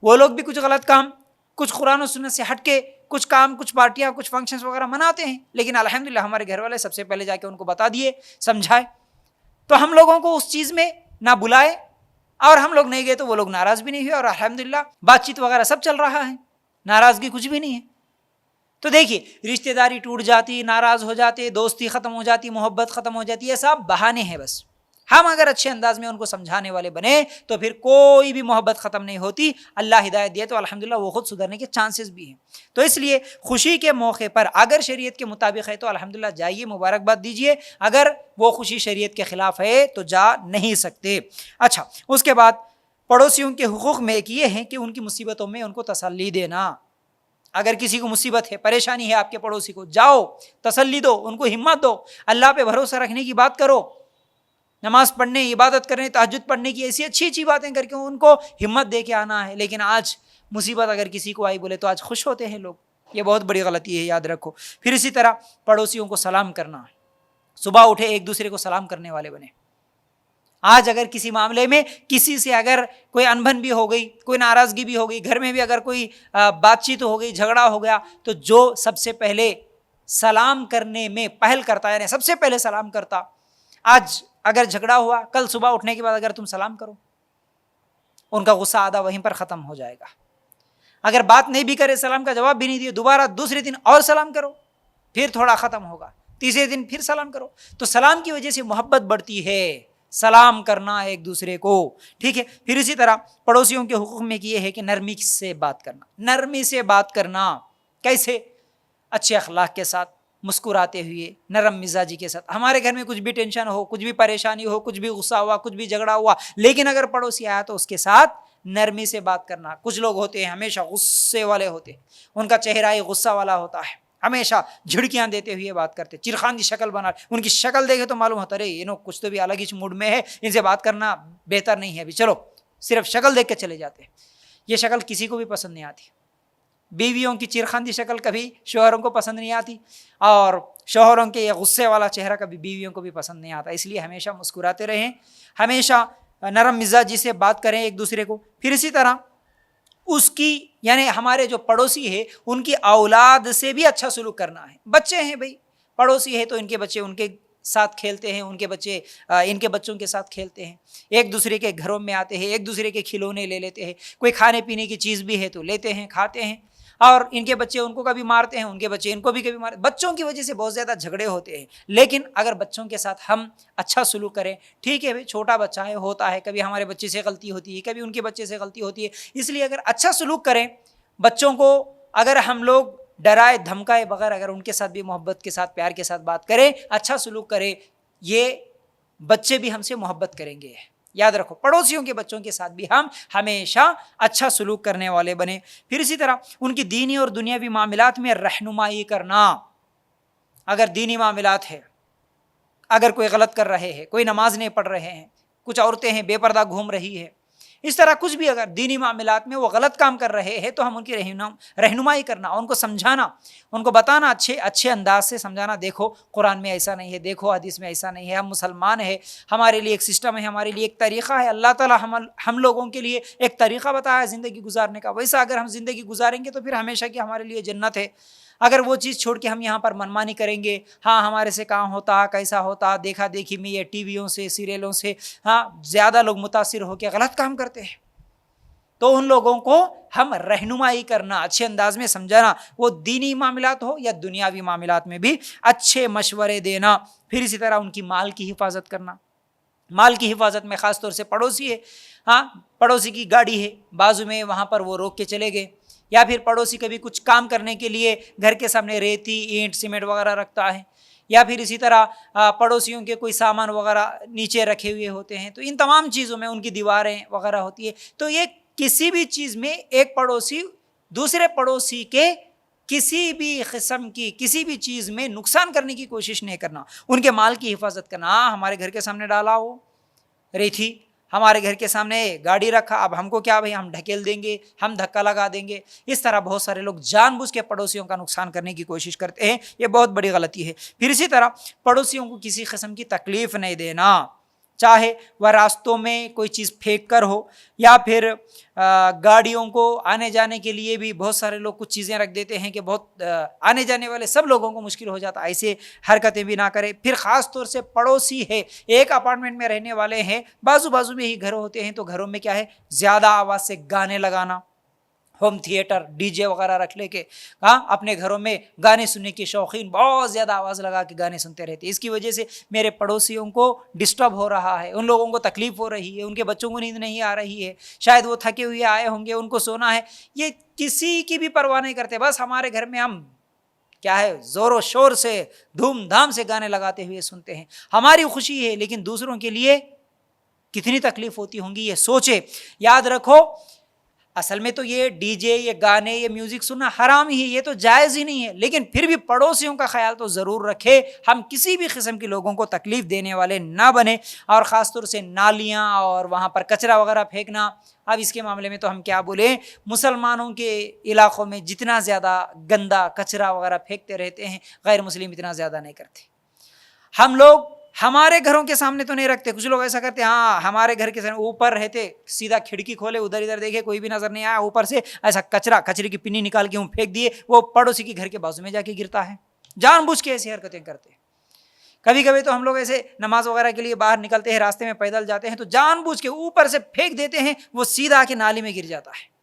[SPEAKER 1] وہ لوگ بھی کچھ غلط کام، کچھ قرآن و سنت سے ہٹ کے کچھ کام، کچھ پارٹیاں، کچھ فنکشنز وغیرہ مناتے ہیں، لیکن الحمدللہ ہمارے گھر والے سب سے پہلے جا کے ان کو بتا دیے، سمجھائے، تو ہم لوگوں کو اس چیز میں نہ بلائے، اور ہم لوگ نہیں گئے تو وہ لوگ ناراض بھی نہیں ہوئے، اور الحمدللہ بات چیت وغیرہ سب چل رہا ہے، ناراضگی کچھ بھی نہیں ہے۔ تو دیکھیے رشتہ داری ٹوٹ جاتی، ناراض ہو جاتے، دوستی ختم ہو جاتی، محبت ختم ہو جاتی، یہ سب بہانے ہیں بس۔ ہم اگر اچھے انداز میں ان کو سمجھانے والے بنے تو پھر کوئی بھی محبت ختم نہیں ہوتی، اللہ ہدایت دیا تو الحمدللہ وہ خود سدھرنے کے چانسز بھی ہیں۔ تو اس لیے خوشی کے موقع پر اگر شریعت کے مطابق ہے تو الحمدللہ جائیے، مبارکباد دیجیے، اگر وہ خوشی شریعت کے خلاف ہے تو جا نہیں سکتے۔ اچھا، اس کے بعد پڑوسیوں کے حقوق میں ایک یہ ہے کہ ان کی مصیبتوں میں ان کو تسلی دینا۔ اگر کسی کو مصیبت ہے، پریشانی ہے آپ کے پڑوسی کو، جاؤ تسلی دو، ان کو ہمت دو، اللہ پہ بھروسہ رکھنے کی بات کرو، نماز پڑھنے، عبادت کرنے، تہجد پڑھنے کی ایسی اچھی اچھی باتیں کر کے ان کو ہمت دے کے آنا ہے۔ لیکن آج مصیبت اگر کسی کو آئی بولے تو آج خوش ہوتے ہیں لوگ، یہ بہت بڑی غلطی ہے، یاد رکھو۔ پھر اسی طرح پڑوسیوں کو سلام کرنا، صبح اٹھے ایک دوسرے کو سلام کرنے والے بنے۔ آج اگر کسی معاملے میں کسی سے اگر کوئی انبن بھی ہو گئی، کوئی ناراضگی بھی ہو گئی، گھر میں بھی اگر کوئی بات چیت ہو گئی، جھگڑا ہو گیا، تو جو سب سے پہلے سلام کرنے میں پہل کرتا ہے، یعنی سب سے پہلے سلام کرتا، آج اگر جھگڑا ہوا، کل صبح اٹھنے کے بعد اگر تم سلام کرو، ان کا غصہ آدھا وہیں پر ختم ہو جائے گا۔ اگر بات نہیں بھی کرے، سلام کا جواب بھی نہیں دیے، دوبارہ دوسرے دن اور سلام کرو، پھر تھوڑا ختم ہوگا، تیسرے دن پھر سلام کرو۔ تو سلام کی وجہ سے محبت بڑھتی ہے، سلام کرنا ایک دوسرے کو، ٹھیک ہے۔ پھر اسی طرح پڑوسیوں کے حقوق میں یہ ہے کہ نرمی سے بات کرنا، نرمی سے بات کرنا، کیسے؟ اچھے اخلاق کے ساتھ، مسکراتے ہوئے نرم مزاجی کے ساتھ. ہمارے گھر میں کچھ بھی ٹینشن ہو، کچھ بھی پریشانی ہو، کچھ بھی غصہ ہوا، کچھ بھی جھگڑا ہوا، لیکن اگر پڑوسی آیا تو اس کے ساتھ نرمی سے بات کرنا. کچھ لوگ ہوتے ہیں ہمیشہ غصے والے ہوتے ہیں، ان کا چہرہ ہی غصہ والا ہوتا ہے، ہمیشہ جھڑکیاں دیتے ہوئے بات کرتے، چرخان کی شکل بنا، ان کی شکل دیکھے تو معلوم ہوتا رہے یہ لوگ کچھ تو بھی الگ ہی موڈ میں ہے، ان سے بات کرنا بہتر نہیں ہے ابھی، چلو صرف شکل دیکھ کے چلے جاتے ہیں. یہ شکل کسی کو بھی پسند نہیں آتی. بیویوں کی چرخاندی شکل کبھی شوہروں کو پسند نہیں آتی، اور شوہروں کے یہ غصے والا چہرہ کبھی بیویوں کو بھی پسند نہیں آتا. اس لیے ہمیشہ مسکراتے رہیں، ہمیشہ نرم مزاجی سے بات کریں ایک دوسرے کو. پھر اسی طرح اس کی یعنی ہمارے جو پڑوسی ہے ان کی اولاد سے بھی اچھا سلوک کرنا ہے. بچے ہیں بھائی، پڑوسی ہے تو ان کے بچے ان کے ساتھ کھیلتے ہیں، ان کے بچے ان کے بچوں کے ساتھ کھیلتے ہیں، ایک دوسرے کے گھروں میں آتے ہیں، ایک دوسرے کے کھلونے لے لیتے ہیں، کوئی کھانے پینے کی چیز بھی ہے تو لیتے ہیں کھاتے ہیں، اور ان کے بچے ان کو کبھی مارتے ہیں، ان کے بچے ان کو بھی کبھی مارتے. بچوں کی وجہ سے بہت زیادہ جھگڑے ہوتے ہیں. لیکن اگر بچوں کے ساتھ ہم اچھا سلوک کریں، ٹھیک ہے بھائی چھوٹا بچہ ہے، ہوتا ہے کبھی ہمارے بچے سے غلطی ہوتی ہے، کبھی ان کے بچے سے غلطی ہوتی ہے، اس لیے اگر اچھا سلوک کریں بچوں کو، اگر ہم لوگ ڈرائے دھمکائے بغیر اگر ان کے ساتھ بھی محبت کے ساتھ پیار کے ساتھ بات کریں، اچھا سلوک کریں، یہ بچے بھی ہم سے محبت کریں گے. یاد رکھو پڑوسیوں کے بچوں کے ساتھ بھی ہم ہمیشہ اچھا سلوک کرنے والے بنے. پھر اسی طرح ان کی دینی اور دنیاوی معاملات میں رہنمائی کرنا. اگر دینی معاملات ہے، اگر کوئی غلط کر رہے ہیں، کوئی نماز نہیں پڑھ رہے ہیں، کچھ عورتیں ہیں بے پردہ گھوم رہی ہے، اس طرح کچھ بھی اگر دینی معاملات میں وہ غلط کام کر رہے ہیں تو ہم ان کی رہنمائی کرنا، ان کو سمجھانا، ان کو بتانا، اچھے انداز سے سمجھانا. دیکھو قرآن میں ایسا نہیں ہے، دیکھو حدیث میں ایسا نہیں ہے، ہم مسلمان ہیں، ہمارے لیے ایک سسٹم ہے، ہمارے لیے ایک طریقہ ہے، اللہ تعالیٰ ہم لوگوں کے لیے ایک طریقہ بتایا ہے زندگی گزارنے کا، ویسا اگر ہم زندگی گزاریں گے تو پھر ہمیشہ کی ہمارے لیے جنت ہے. اگر وہ چیز چھوڑ کے ہم یہاں پر منمانی کریں گے، ہاں ہمارے سے کام ہوتا کیسا ہوتا، دیکھا دیکھی میں یہ ٹی ویوں سے سیریلوں سے ہاں زیادہ لوگ متاثر ہو کے غلط کام کرتے ہیں، تو ان لوگوں کو ہم رہنمائی کرنا، اچھے انداز میں سمجھانا، وہ دینی معاملات ہو یا دنیاوی معاملات میں بھی اچھے مشورے دینا. پھر اسی طرح ان کی مال کی حفاظت کرنا. مال کی حفاظت میں خاص طور سے پڑوسی ہے، ہاں پڑوسی کی گاڑی ہے بازو میں، وہاں پر وہ روک کے چلے گئے، یا پھر پڑوسی کبھی کچھ کام کرنے کے لیے گھر کے سامنے ریتی اینٹ سیمنٹ وغیرہ رکھتا ہے، یا پھر اسی طرح پڑوسیوں کے کوئی سامان وغیرہ نیچے رکھے ہوئے ہوتے ہیں، تو ان تمام چیزوں میں ان کی دیواریں وغیرہ ہوتی ہے. تو یہ کسی بھی چیز میں ایک پڑوسی دوسرے پڑوسی کے کسی بھی قسم کی کسی بھی چیز میں نقصان کرنے کی کوشش نہیں کرنا، ان کے مال کی حفاظت کرنا. ہاں ہمارے گھر کے سامنے ڈالا ہو ریتھی، ہمارے گھر کے سامنے گاڑی رکھا، اب ہم کو کیا بھائی، ہم ڈھکیل دیں گے، ہم دھکا لگا دیں گے. اس طرح بہت سارے لوگ جان بوجھ کے پڑوسیوں کا نقصان کرنے کی کوشش کرتے ہیں، یہ بہت بڑی غلطی ہے. پھر اسی طرح پڑوسیوں کو کسی قسم کی تکلیف نہیں دینا، چاہے وہ راستوں میں کوئی چیز پھینک کر ہو، یا پھر گاڑیوں کو آنے جانے کے لیے بھی بہت سارے لوگ کچھ چیزیں رکھ دیتے ہیں کہ بہت آنے جانے والے سب لوگوں کو مشکل ہو جاتا، ایسے حرکتیں بھی نہ کرے. پھر خاص طور سے پڑوسی ہے، ایک اپارٹمنٹ میں رہنے والے ہیں، بازو میں ہی گھر ہوتے ہیں، تو گھروں میں کیا ہے زیادہ آواز سے گانے لگانا، ہوم تھیٹر ڈی جے وغیرہ رکھ لے کے ہاں اپنے گھروں میں گانے سننے کے شوقین بہت زیادہ آواز لگا کے گانے سنتے رہتے. اس کی وجہ سے میرے پڑوسیوں کو ڈسٹرب ہو رہا ہے، ان لوگوں کو تکلیف ہو رہی ہے، ان کے بچوں کو نیند نہیں آ رہی ہے، شاید وہ تھکے ہوئے آئے ہوں گے، ان کو سونا ہے. یہ کسی کی بھی پرواہ نہیں کرتے، بس ہمارے گھر میں ہم کیا ہے زور و شور سے دھوم دھام سے گانے لگاتے ہوئے سنتے ہیں. ہماری خوشی ہے لیکن دوسروں کے لیے کتنی تکلیف ہوتی ہوں گی یہ سوچے. یاد رکھو اصل میں تو یہ ڈی جے، یہ گانے، یہ میوزک سننا حرام ہی ہے، یہ تو جائز ہی نہیں ہے، لیکن پھر بھی پڑوسیوں کا خیال تو ضرور رکھے، ہم کسی بھی قسم کے لوگوں کو تکلیف دینے والے نہ بنے. اور خاص طور سے نالیاں اور وہاں پر کچرا وغیرہ پھینکنا، اب اس کے معاملے میں تو ہم کیا بولیں، مسلمانوں کے علاقوں میں جتنا زیادہ گندا کچرا وغیرہ پھینکتے رہتے ہیں، غیر مسلم اتنا زیادہ نہیں کرتے. ہم لوگ ہمارے گھروں کے سامنے تو نہیں رکھتے، کچھ لوگ ایسا کرتے ہیں، ہاں ہمارے گھر کے سامنے اوپر رہتے، سیدھا کھڑکی کھولے ادھر ادھر دیکھے کوئی بھی نظر نہیں آیا، اوپر سے ایسا کچرے کی پنی نکال کے پھینک دیے، وہ پڑوسی کے گھر کے بازو میں جا کے گرتا ہے. جان بوجھ کے ایسی حرکتیں کرتے ہیں. کبھی کبھی تو ہم لوگ ایسے نماز وغیرہ کے لیے باہر نکلتے ہیں، راستے میں پیدل جاتے ہیں تو جان بوجھ کے اوپر سے پھینک دیتے ہیں، وہ سیدھا آ کے نالی میں گر جاتا ہے.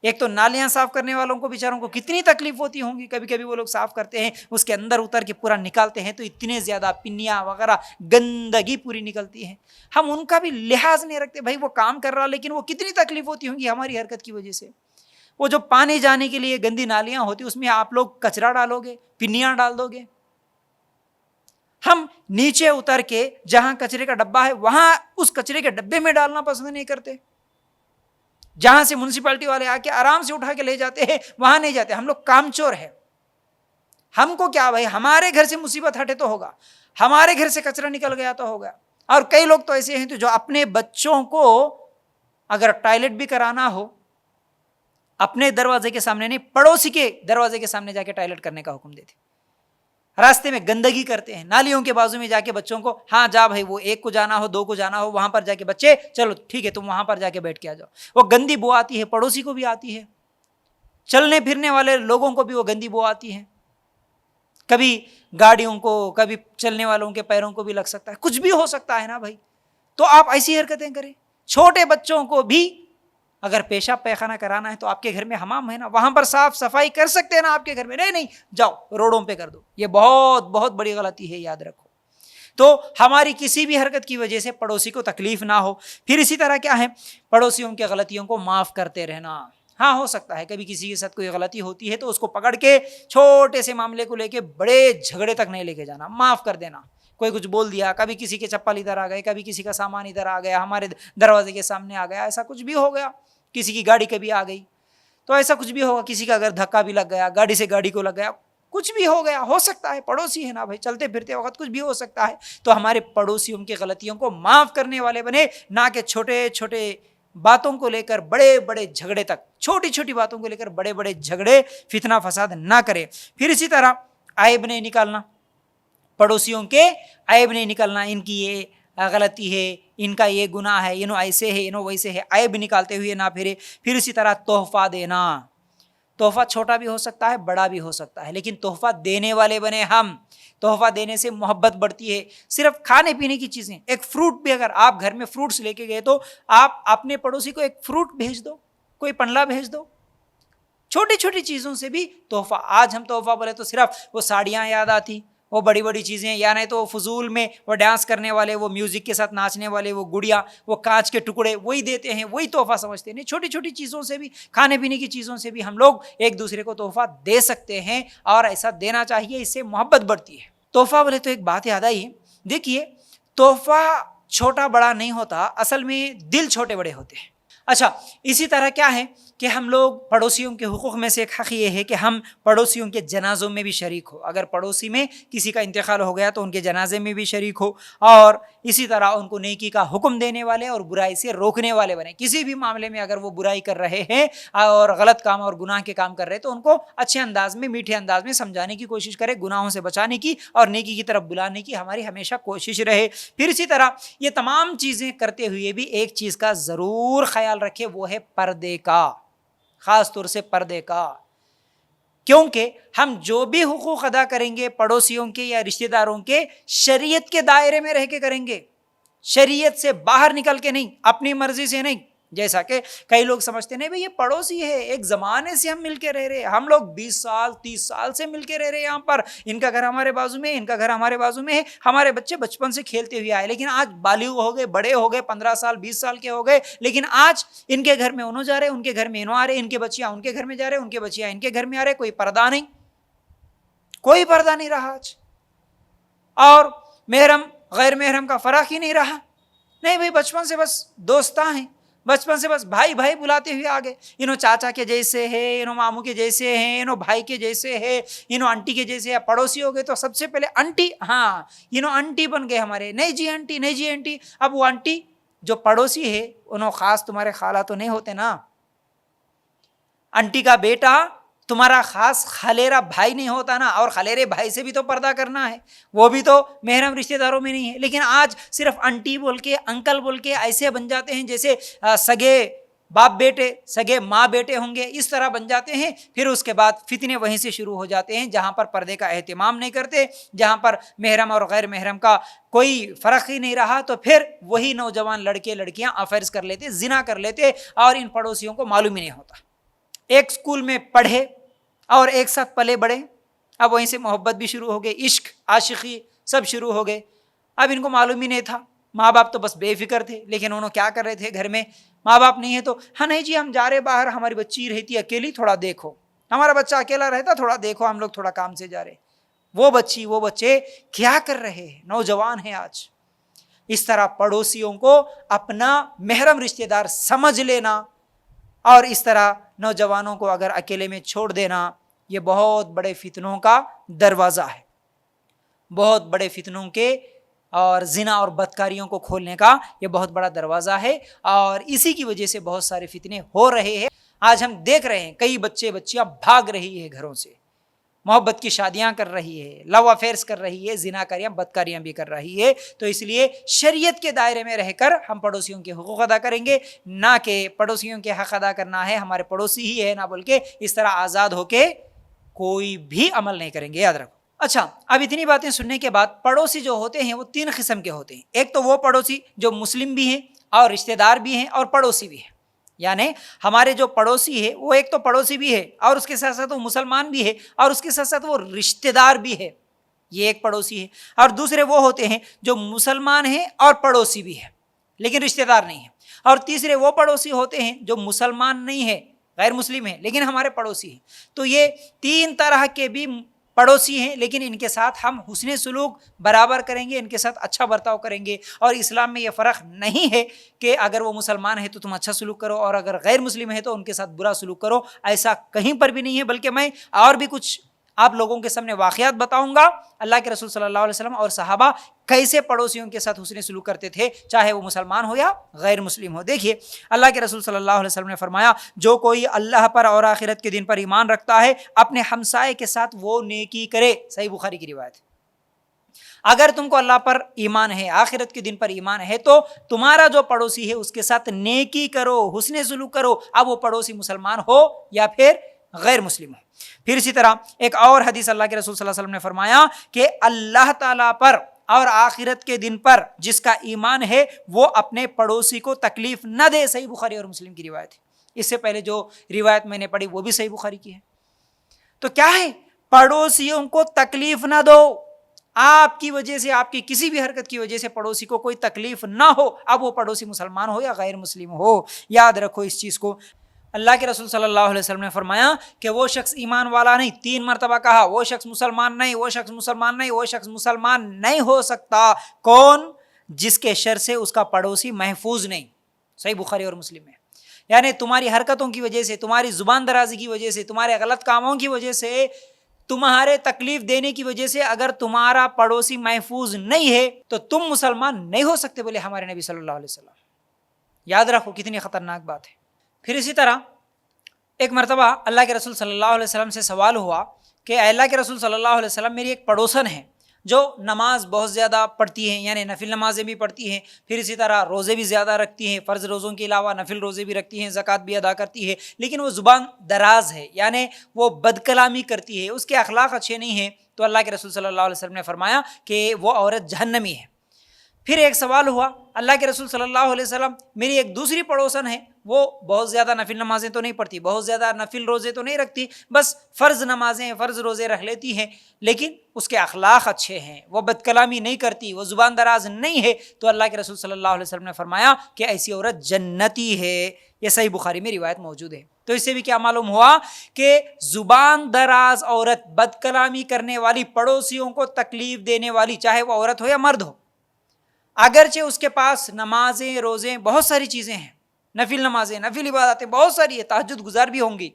[SPEAKER 1] ایک تو نالیاں صاف کرنے والوں کو بیچاروں کو کتنی تکلیف ہوتی ہوں گی، کبھی کبھی وہ لوگ صاف کرتے ہیں، اس کے اندر اتر کے پورا نکالتے ہیں تو اتنے زیادہ پنیاں وغیرہ گندگی پوری نکلتی ہے. ہم ان کا بھی لحاظ نہیں رکھتے، بھائی وہ کام کر رہا لیکن وہ کتنی تکلیف ہوتی ہوں گی ہماری حرکت کی وجہ سے. وہ جو پانی جانے کے لیے گندی نالیاں ہوتی اس میں آپ لوگ کچرا ڈالو گے، پنیاں ڈال دو گے. ہم نیچے اتر کے جہاں کچرے کا ڈبہ ہے وہاں اس کچرے کے ڈبے میں ڈالنا پسند نہیں کرتے. جہاں سے میونسپلٹی والے آ کے آرام سے اٹھا کے لے جاتے ہیں وہاں نہیں جاتے. ہم لوگ کام چور ہیں. ہم کو کیا بھائی، ہمارے گھر سے مصیبت ہٹے تو ہوگا، ہمارے گھر سے کچرا نکل گیا تو ہوگا. اور کئی لوگ تو ایسے ہیں تو جو اپنے بچوں کو اگر ٹوائلٹ بھی کرانا ہو اپنے دروازے کے سامنے نہیں، پڑوسی کے دروازے کے سامنے جا کے ٹوائلٹ کرنے کا حکم دیتے. راستے میں گندگی کرتے ہیں، نالیوں کے بازو میں جا کے بچوں کو، ہاں جا بھائی، وہ 1 کو جانا ہو 2 کو جانا ہو وہاں پر جا کے بچے چلو ٹھیک ہے تم وہاں پر جا کے بیٹھ کے آ جاؤ. وہ گندی بو آتی ہے، پڑوسی کو بھی آتی ہے، چلنے پھرنے والے لوگوں کو بھی وہ گندی بو آتی ہے. کبھی گاڑیوں کو، کبھی چلنے والوں کے پیروں کو بھی لگ سکتا ہے، کچھ بھی ہو سکتا ہے نا بھائی. تو آپ ایسی حرکتیں کریں. چھوٹے بچوں کو بھی اگر پیشاب پیخانہ کرانا ہے تو آپ کے گھر میں حمام ہے نا، وہاں پر صاف صفائی کر سکتے ہیں نا آپ کے گھر میں. نہیں جاؤ روڈوں پہ کر دو. یہ بہت بہت بڑی غلطی ہے، یاد رکھو. تو ہماری کسی بھی حرکت کی وجہ سے پڑوسی کو تکلیف نہ ہو. پھر اسی طرح کیا ہے، پڑوسیوں کی غلطیوں کو معاف کرتے رہنا. ہاں ہو سکتا ہے کبھی کسی کے ساتھ کوئی غلطی ہوتی ہے تو اس کو پکڑ کے چھوٹے سے معاملے کو لے کے بڑے جھگڑے تک نہیں لے کے جانا، معاف کر دینا. کوئی کچھ بول دیا، کبھی کسی کے چپل ادھر آ گئے، کبھی کسی کا سامان ادھر آ گیا، ہمارے دروازے کے سامنے آ گیا، ایسا کچھ بھی ہو گیا، کسی کی گاڑی کبھی آ گئی تو ایسا کچھ بھی ہوگا، کسی کا اگر دھکا بھی لگ گیا، گاڑی سے گاڑی کو لگ گیا، کچھ بھی ہو گیا، ہو سکتا ہے، پڑوسی ہے نا بھائی، چلتے پھرتے وقت کچھ بھی ہو سکتا ہے. تو ہمارے پڑوسیوں کی غلطیوں کو معاف کرنے والے بنے، نہ کہ چھوٹے چھوٹے باتوں کو لے کر بڑے بڑے جھگڑے تک، چھوٹی چھوٹی باتوں کو لے کر بڑے بڑے جھگڑے فتنہ فساد نہ کرے. پھر اسی طرح عیب نہیں نکالنا، پڑوسیوں کے عیب نہیں نکالنا، ان کی یہ غلطی ہے، ان کا یہ گناہ ہے، انہوں ایسے ہے، انہوں ویسے ہے، عیب نکالتے ہوئے نہ پھرے. پھر اسی طرح تحفہ دینا. تحفہ چھوٹا بھی ہو سکتا ہے، بڑا بھی ہو سکتا ہے، لیکن تحفہ دینے والے بنے ہم. تحفہ دینے سے محبت بڑھتی ہے. صرف کھانے پینے کی چیزیں، ایک فروٹ بھی، اگر آپ گھر میں فروٹس لے کے گئے تو آپ اپنے پڑوسی کو ایک فروٹ بھیج دو، کوئی پنڈلا بھیج دو. چھوٹی چھوٹی چیزوں سے بھی تحفہ. آج ہم تحفہ بولے تو صرف وہ ساڑیاں یاد آتی، وہ بڑی بڑی چیزیں، یا نہیں تو فضول میں وہ ڈانس کرنے والے، وہ میوزک کے ساتھ ناچنے والے، وہ گڑیا، وہ کانچ کے ٹکڑے، وہی دیتے ہیں، وہی تحفہ سمجھتے ہیں. نہیں، چھوٹی چھوٹی چیزوں سے بھی، کھانے پینے کی چیزوں سے بھی ہم لوگ ایک دوسرے کو تحفہ دے سکتے ہیں، اور ایسا دینا چاہیے، اس سے محبت بڑھتی ہے. تحفہ بولے تو ایک بات یاد آئی، دیکھیے تحفہ چھوٹا بڑا نہیں ہوتا، اصل میں دل چھوٹے بڑے ہوتے ہیں. اچھا، اسی طرح کیا ہے کہ ہم لوگ پڑوسیوں کے حقوق میں سے ایک حق یہ ہے کہ ہم پڑوسیوں کے جنازوں میں بھی شریک ہو. اگر پڑوسی میں کسی کا انتقال ہو گیا تو ان کے جنازے میں بھی شریک ہو، اور اسی طرح ان کو نیکی کا حکم دینے والے اور برائی سے روکنے والے بنے. کسی بھی معاملے میں اگر وہ برائی کر رہے ہیں اور غلط کام اور گناہ کے کام کر رہے ہیں تو ان کو اچھے انداز میں، میٹھے انداز میں سمجھانے کی کوشش کرے، گناہوں سے بچانے کی اور نیکی کی طرف بلانے کی ہماری ہمیشہ کوشش رہے. پھر اسی طرح یہ تمام چیزیں کرتے ہوئے بھی ایک چیز کا ضرور خیال رکھے، وہ ہے پردے کا، خاص طور سے پردے کا. کیونکہ ہم جو بھی حقوق ادا کریں گے پڑوسیوں کے یا رشتہ داروں کے، شریعت کے دائرے میں رہ کے کریں گے، شریعت سے باہر نکل کے نہیں، اپنی مرضی سے نہیں. جیسا کہ کئی لوگ سمجھتے نہیں بھئی یہ پڑوسی ہے، ایک زمانے سے ہم مل کے رہ رہے ہیں، ہم لوگ 20 سال 30 سال سے مل کے رہ رہے ہیں یہاں پر، ان کا گھر ہمارے بازو میں ہے، ان کا گھر ہمارے بازو میں ہے، ہمارے بچے بچپن سے کھیلتے ہوئے آئے، لیکن آج بالغ ہو گئے، بڑے ہو گئے، 15 سال 20 سال کے ہو گئے، لیکن آج ان کے گھر میں انہوں جا رہے، ان کے گھر میں انہوں آ رہے، ان کے بچیاں ان کے گھر میں جا رہے، ان کے بچیاں ان کے گھر میں آ رہے. کوئی پردہ نہیں، کوئی پردہ نہیں رہا آج، اور محرم غیر محرم کا فرق ہی نہیں رہا. نہیں بھئی، بچپن سے بس دوستاں ہیں، بچپن سے بس بھائی بھائی بلاتے ہوئے آگے، انہوں چاچا کے جیسے ہے، انہوں ماموں کے جیسے ہیں، انہوں بھائی کے جیسے ہے، انہوں انٹی کے جیسے ہے. پڑوسی ہو گئے تو سب سے پہلے انٹی، ہاں انہوں انٹی بن گئے ہمارے، نہیں جی انٹی، نہیں جی انٹی. اب وہ انٹی جو پڑوسی ہے انہوں خاص تمہارے خالہ تو نہیں ہوتے نا، انٹی کا بیٹا تمہارا خاص خلیرا بھائی نہیں ہوتا نا، اور خلیرے بھائی سے بھی تو پردہ کرنا ہے، وہ بھی تو محرم رشتہ داروں میں نہیں ہے. لیکن آج صرف انٹی بول کے، انکل بول کے ایسے بن جاتے ہیں جیسے سگے باپ بیٹے، سگے ماں بیٹے ہوں گے، اس طرح بن جاتے ہیں. پھر اس کے بعد فتنے وہیں سے شروع ہو جاتے ہیں، جہاں پر پردے کا اہتمام نہیں کرتے، جہاں پر محرم اور غیر محرم کا کوئی فرق ہی نہیں رہا، تو پھر وہی نوجوان لڑکے لڑکیاں افیئرز کر لیتے، زنا کر لیتے، اور ان پڑوسیوں کو معلوم ہی نہیں ہوتا. ایک اسکول میں پڑھے اور ایک ساتھ پلے بڑھے، اب وہیں سے محبت بھی شروع ہو گئی، عشق عاشقی سب شروع ہو گئے. اب ان کو معلوم ہی نہیں تھا، ماں باپ تو بس بے فکر تھے، لیکن انہوں کیا کر رہے تھے، گھر میں ماں باپ نہیں ہے تو ہاں نہیں جی ہم جا رہے باہر، ہماری بچی رہتی اکیلی، تھوڑا دیکھو، ہمارا بچہ اکیلا رہتا تھوڑا دیکھو، ہم لوگ تھوڑا کام سے جا رہے۔ وہ بچی وہ بچے کیا کر رہے ہیں، نوجوان ہیں آج۔ اس طرح پڑوسیوں کو اپنا محرم رشتہ دار سمجھ لینا اور اس طرح نوجوانوں کو اگر اکیلے میں چھوڑ دینا، یہ بہت بڑے فتنوں کا دروازہ ہے، بہت بڑے فتنوں کے اور زنا اور بدکاریوں کو کھولنے کا یہ بہت بڑا دروازہ ہے، اور اسی کی وجہ سے بہت سارے فتنے ہو رہے ہیں۔ آج ہم دیکھ رہے ہیں کئی بچے بچیاں بھاگ رہی ہے گھروں سے، محبت کی شادیاں کر رہی ہے، لو افیئرس کر رہی ہے، زناکاریاں بدکاریاں بھی کر رہی ہے۔ تو اس لیے شریعت کے دائرے میں رہ کر ہم پڑوسیوں کے حقوق ادا کریں گے، نہ کہ پڑوسیوں کے حق ادا کرنا ہے ہمارے پڑوسی ہی ہے، نہ بلکہ اس طرح آزاد ہو کے کوئی بھی عمل نہیں کریں گے، یاد رکھو۔ اچھا، اب اتنی باتیں سننے کے بعد پڑوسی جو ہوتے ہیں وہ 3 قسم کے ہوتے ہیں۔ ایک تو وہ پڑوسی جو مسلم بھی ہیں اور رشتہ دار بھی ہیں اور پڑوسی بھی ہیں، یعنی ہمارے جو پڑوسی ہے وہ ایک تو پڑوسی بھی ہے اور اس کے ساتھ ساتھ وہ مسلمان بھی ہے اور اس کے ساتھ ساتھ وہ رشتہ دار بھی ہے، یہ ایک پڑوسی ہے۔ اور دوسرے وہ ہوتے ہیں جو مسلمان ہیں اور پڑوسی بھی ہے لیکن رشتہ دار نہیں ہے۔ اور تیسرے وہ پڑوسی ہوتے ہیں جو مسلمان نہیں ہے، غیر مسلم ہیں لیکن ہمارے پڑوسی ہیں۔ تو یہ 3 طرح کے بھی پڑوسی ہیں، لیکن ان کے ساتھ ہم حسن سلوک برابر کریں گے، ان کے ساتھ اچھا برتاؤ کریں گے۔ اور اسلام میں یہ فرق نہیں ہے کہ اگر وہ مسلمان ہے تو تم اچھا سلوک کرو اور اگر غیر مسلم ہے تو ان کے ساتھ برا سلوک کرو، ایسا کہیں پر بھی نہیں ہے۔ بلکہ میں اور بھی کچھ آپ لوگوں کے سامنے واقعات بتاؤں گا، اللہ کے رسول صلی اللہ علیہ وسلم اور صحابہ کیسے پڑوسیوں کے ساتھ حسن سلوک کرتے تھے، چاہے وہ مسلمان ہو یا غیر مسلم ہو۔ دیکھیے اللہ کے رسول صلی اللہ علیہ وسلم نے فرمایا، جو کوئی اللہ پر اور آخرت کے دن پر ایمان رکھتا ہے اپنے ہمسائے کے ساتھ وہ نیکی کرے، صحیح بخاری کی روایت ہے۔ اگر تم کو اللہ پر ایمان ہے، آخرت کے دن پر ایمان ہے، تو تمہارا جو پڑوسی ہے اس کے ساتھ نیکی کرو، حسن سلوک کرو، اب وہ پڑوسی مسلمان ہو یا پھر غیر مسلم ہو۔ پھر اسی طرح ایک اور حدیث اللہ کے رسول صلی اللہ علیہ وسلم نے فرمایا کہ اللہ تعالیٰ پر اور آخرت کے دن پر جس کا ایمان ہے وہ اپنے پڑوسی کو تکلیف نہ دے، صحیح بخاری اور مسلم کی روایت ہے۔ اس سے پہلے جو روایت میں نے پڑھی وہ بھی صحیح بخاری کی ہے۔ تو کیا ہے، پڑوسیوں کو تکلیف نہ دو، آپ کی وجہ سے، آپ کی کسی بھی حرکت کی وجہ سے پڑوسی کو کوئی تکلیف نہ ہو، اب وہ پڑوسی مسلمان ہو یا غیر مسلم ہو، یاد رکھو اس چیز کو۔ اللہ کے رسول صلی اللہ علیہ وسلم نے فرمایا کہ وہ شخص ایمان والا نہیں، 3 مرتبہ کہا، وہ شخص مسلمان نہیں، وہ شخص مسلمان نہیں، وہ شخص مسلمان نہیں ہو سکتا۔ کون؟ جس کے شر سے اس کا پڑوسی محفوظ نہیں، صحیح بخاری اور مسلم میں۔ یعنی تمہاری حرکتوں کی وجہ سے، تمہاری زبان درازی کی وجہ سے، تمہارے غلط کاموں کی وجہ سے، تمہارے تکلیف دینے کی وجہ سے اگر تمہارا پڑوسی محفوظ نہیں ہے تو تم مسلمان نہیں ہو سکتے، بولے ہمارے نبی صلی اللہ علیہ وسلم۔ یاد رکھو کتنی خطرناک بات ہے۔ پھر اسی طرح ایک مرتبہ اللہ کے رسول صلی اللہ علیہ وسلم سے سوال ہوا کہ اے اللہ کے رسول صلی اللہ علیہ وسلم، میری ایک پڑوسن ہے جو نماز بہت زیادہ پڑھتی ہیں، یعنی نفل نمازیں بھی پڑھتی ہیں، پھر اسی طرح روزے بھی زیادہ رکھتی ہیں، فرض روزوں کے علاوہ نفل روزے بھی رکھتی ہیں، زکوٰۃ بھی ادا کرتی ہے، لیکن وہ زبان دراز ہے، یعنی وہ بد کلامی کرتی ہے، اس کے اخلاق اچھے نہیں ہیں۔ تو اللہ کے رسول صلی اللہ علیہ وسلم نے فرمایا کہ وہ عورت جہنمی ہے۔ پھر ایک سوال ہوا، اللہ کے رسول صلی اللہ علیہ وسلم، میری ایک دوسری پڑوسن ہے، وہ بہت زیادہ نفل نمازیں تو نہیں پڑھتی، بہت زیادہ نفل روزے تو نہیں رکھتی، بس فرض نمازیں، فرض روزے رکھ لیتی ہیں، لیکن اس کے اخلاق اچھے ہیں، وہ بد کلامی نہیں کرتی، وہ زبان دراز نہیں ہے۔ تو اللہ کے رسول صلی اللہ علیہ وسلم نے فرمایا کہ ایسی عورت جنتی ہے۔ یہ صحیح بخاری میں روایت موجود ہے۔ تو اس سے بھی کیا معلوم ہوا کہ زبان دراز عورت، بد کلامی کرنے والی، پڑوسیوں کو تکلیف دینے والی، چاہے وہ عورت ہو یا مرد ہو، اگرچہ اس کے پاس نمازیں، روزیں، بہت ساری چیزیں ہیں، نفل نمازیں، نفل عبادتیں بہت ساری ہے، تہجد گزار بھی ہوں گی،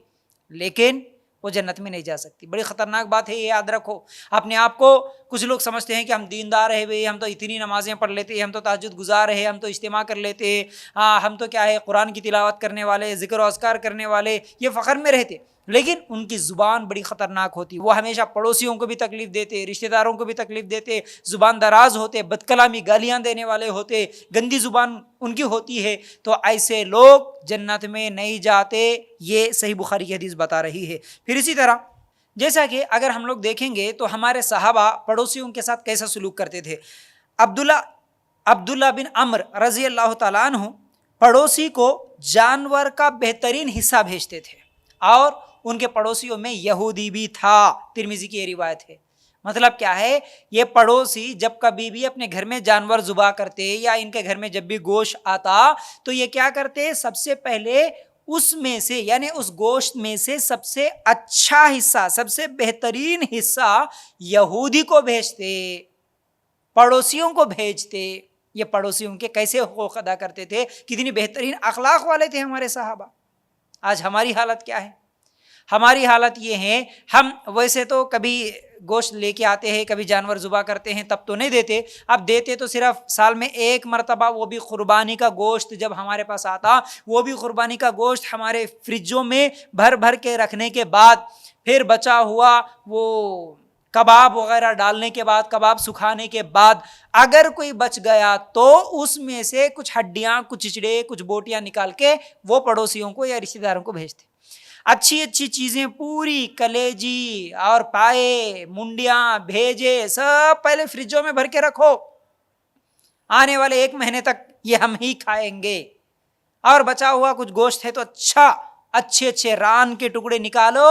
[SPEAKER 1] لیکن وہ جنت میں نہیں جا سکتی۔ بڑی خطرناک بات ہے، یہ یاد رکھو۔ اپنے آپ کو کچھ لوگ سمجھتے ہیں کہ ہم دیندار ہیں، بھائی ہم تو اتنی نمازیں پڑھ لیتے ہیں، ہم تو تہجد گزار ہیں، ہم تو اجتماع کر لیتے ہیں، ہم تو کیا ہے قرآن کی تلاوت کرنے والے، ذکر و اذکار کرنے والے، یہ فخر میں رہتے، لیکن ان کی زبان بڑی خطرناک ہوتی، وہ ہمیشہ پڑوسیوں کو بھی تکلیف دیتے، رشتہ داروں کو بھی تکلیف دیتے، زبان دراز ہوتے، بد کلامی، گالیاں دینے والے ہوتے، گندی زبان ان کی ہوتی ہے۔ تو ایسے لوگ جنت میں نہیں جاتے، یہ صحیح بخاری کی حدیث بتا رہی ہے۔ پھر اسی طرح جیسا کہ اگر ہم لوگ دیکھیں گے تو ہمارے صحابہ پڑوسیوں کے ساتھ کیسا سلوک کرتے تھے۔ عبداللہ بن عمرو رضی اللہ تعالیٰ عنہ پڑوسی کو جانور کا بہترین حصہ بھیجتے تھے، اور ان کے پڑوسیوں میں یہودی بھی تھا، ترمذی کی یہ روایت ہے۔ مطلب کیا ہے، یہ پڑوسی جب کبھی بھی اپنے گھر میں جانور ذبح کرتے یا ان کے گھر میں جب بھی گوشت آتا تو یہ کیا کرتے، سب سے پہلے اس میں سے یعنی اس گوشت میں سے سب سے اچھا حصہ، سب سے بہترین حصہ یہودی کو بھیجتے، پڑوسیوں کو بھیجتے۔ یہ پڑوسیوں کے کیسے حقوق ادا کرتے تھے، کتنی بہترین اخلاق والے تھے ہمارے صحابہ۔ آج ہماری حالت کیا ہے؟ ہماری حالت یہ ہے، ہم ویسے تو کبھی گوشت لے کے آتے ہیں، کبھی جانور ذبح کرتے ہیں، تب تو نہیں دیتے، اب دیتے تو صرف سال میں ایک مرتبہ، وہ بھی قربانی کا گوشت جب ہمارے پاس آتا، وہ بھی قربانی کا گوشت ہمارے فریجوں میں بھر بھر کے رکھنے کے بعد، پھر بچا ہوا وہ کباب وغیرہ ڈالنے کے بعد، کباب سکھانے کے بعد اگر کوئی بچ گیا تو اس میں سے کچھ ہڈیاں، کچھ چچڑے، کچھ بوٹیاں نکال کے وہ پڑوسیوں کو یا رشتہ داروں کو بھیجتے۔ اچھی اچھی چیزیں پوری، کلیجی اور پائے، منڈیاں، بھیجے، سب پہلے فریجوں میں بھر کے رکھو، آنے والے 1 مہینے تک یہ ہم ہی کھائیں گے۔ اور بچا ہوا کچھ گوشت ہے تو اچھے اچھے ران کے ٹکڑے نکالو،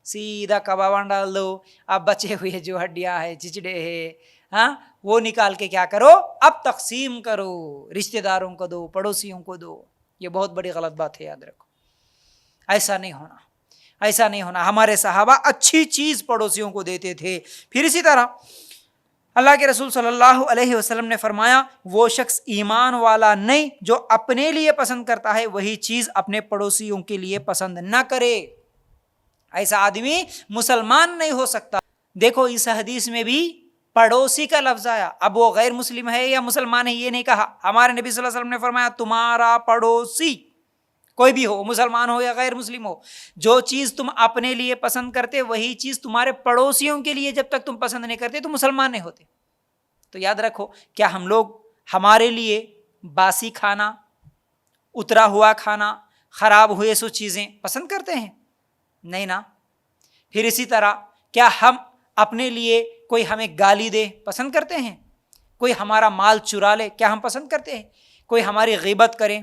[SPEAKER 1] سیدھا کباباں ڈال دو۔ اب بچے ہوئے جو ہڈیاں ہے، چچڑے ہے، وہ نکال کے کیا کرو، اب تقسیم کرو، رشتہ داروں کو دو، پڑوسیوں کو دو۔ یہ بہت بڑی غلط بات ہے، یاد رکھو، ایسا نہیں ہونا، ایسا نہیں ہونا۔ ہمارے صحابہ اچھی چیز پڑوسیوں کو دیتے تھے۔ پھر اسی طرح اللہ کے رسول صلی اللہ علیہ وسلم نے فرمایا، وہ شخص ایمان والا نہیں جو اپنے لیے پسند کرتا ہے وہی چیز اپنے پڑوسیوں کے لیے پسند نہ کرے۔ ایسا آدمی مسلمان نہیں ہو سکتا۔ دیکھو اس حدیث میں بھی پڑوسی کا لفظ آیا، اب وہ غیر مسلم ہے یا مسلمان ہے یہ نہیں کہا۔ ہمارے نبی صلی اللہ علیہ وسلم نے فرمایا تمہارا پڑوسی کوئی بھی ہو، مسلمان ہو یا غیر مسلم ہو، جو چیز تم اپنے لیے پسند کرتے وہی چیز تمہارے پڑوسیوں کے لیے جب تک تم پسند نہیں کرتے تو مسلمان نہیں ہوتے۔ تو یاد رکھو، کیا ہم لوگ ہمارے لیے باسی کھانا، اترا ہوا کھانا، خراب ہوئے سو چیزیں پسند کرتے ہیں؟ نہیں نا۔ پھر اسی طرح کیا ہم اپنے لیے کوئی ہمیں گالی دے پسند کرتے ہیں؟ کوئی ہمارا مال چرا لے کیا ہم پسند کرتے ہیں؟ کوئی ہماری غیبت کرے،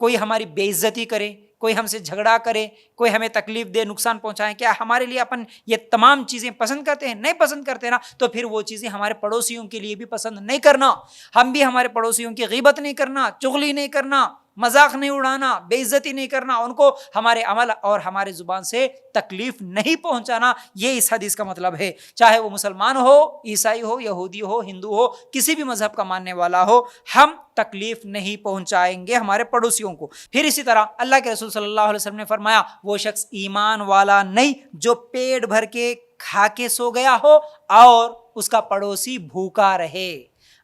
[SPEAKER 1] کوئی ہماری بے عزتی کرے، کوئی ہم سے جھگڑا کرے، کوئی ہمیں تکلیف دے، نقصان پہنچائے، کیا ہمارے لیے اپن یہ تمام چیزیں پسند کرتے ہیں؟ نہیں پسند کرتے نا۔ تو پھر وہ چیزیں ہمارے پڑوسیوں کے لیے بھی پسند نہیں کرنا۔ ہم بھی ہمارے پڑوسیوں کی غیبت نہیں کرنا، چغلی نہیں کرنا، مذاق نہیں اڑانا، بے عزتی نہیں کرنا، ان کو ہمارے عمل اور ہمارے زبان سے تکلیف نہیں پہنچانا۔ یہ اس حدیث کا مطلب ہے، چاہے وہ مسلمان ہو، عیسائی ہو، یہودی ہو، ہندو ہو، کسی بھی مذہب کا ماننے والا ہو، ہم تکلیف نہیں پہنچائیں گے ہمارے پڑوسیوں کو۔ پھر اسی طرح اللہ کے رسول صلی اللہ علیہ وسلم نے فرمایا، وہ شخص ایمان والا نہیں جو پیٹ بھر کے کھا کے سو گیا ہو اور اس کا پڑوسی بھوکا رہے۔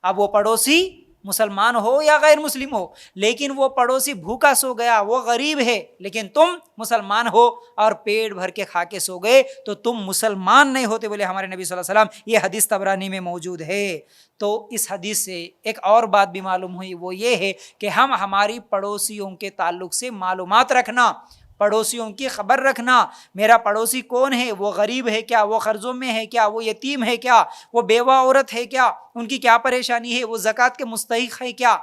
[SPEAKER 1] اب وہ پڑوسی مسلمان ہو یا غیر مسلم ہو، لیکن وہ پڑوسی بھوکا سو گیا، وہ غریب ہے، لیکن تم مسلمان ہو اور پیٹ بھر کے کھا کے سو گئے تو تم مسلمان نہیں ہوتے، بولے ہمارے نبی صلی اللہ علیہ وسلم۔ یہ حدیث طبرانی میں موجود ہے۔ تو اس حدیث سے ایک اور بات بھی معلوم ہوئی، وہ یہ ہے کہ ہم ہماری پڑوسیوں کے تعلق سے معلومات رکھنا، پڑوسیوں کی خبر رکھنا۔ میرا پڑوسی کون ہے؟ وہ غریب ہے کیا؟ وہ قرضوں میں ہے کیا؟ وہ یتیم ہے کیا؟ وہ بیوہ عورت ہے کیا؟ ان کی کیا پریشانی ہے؟ وہ زکوٰۃ کے مستحق ہے کیا؟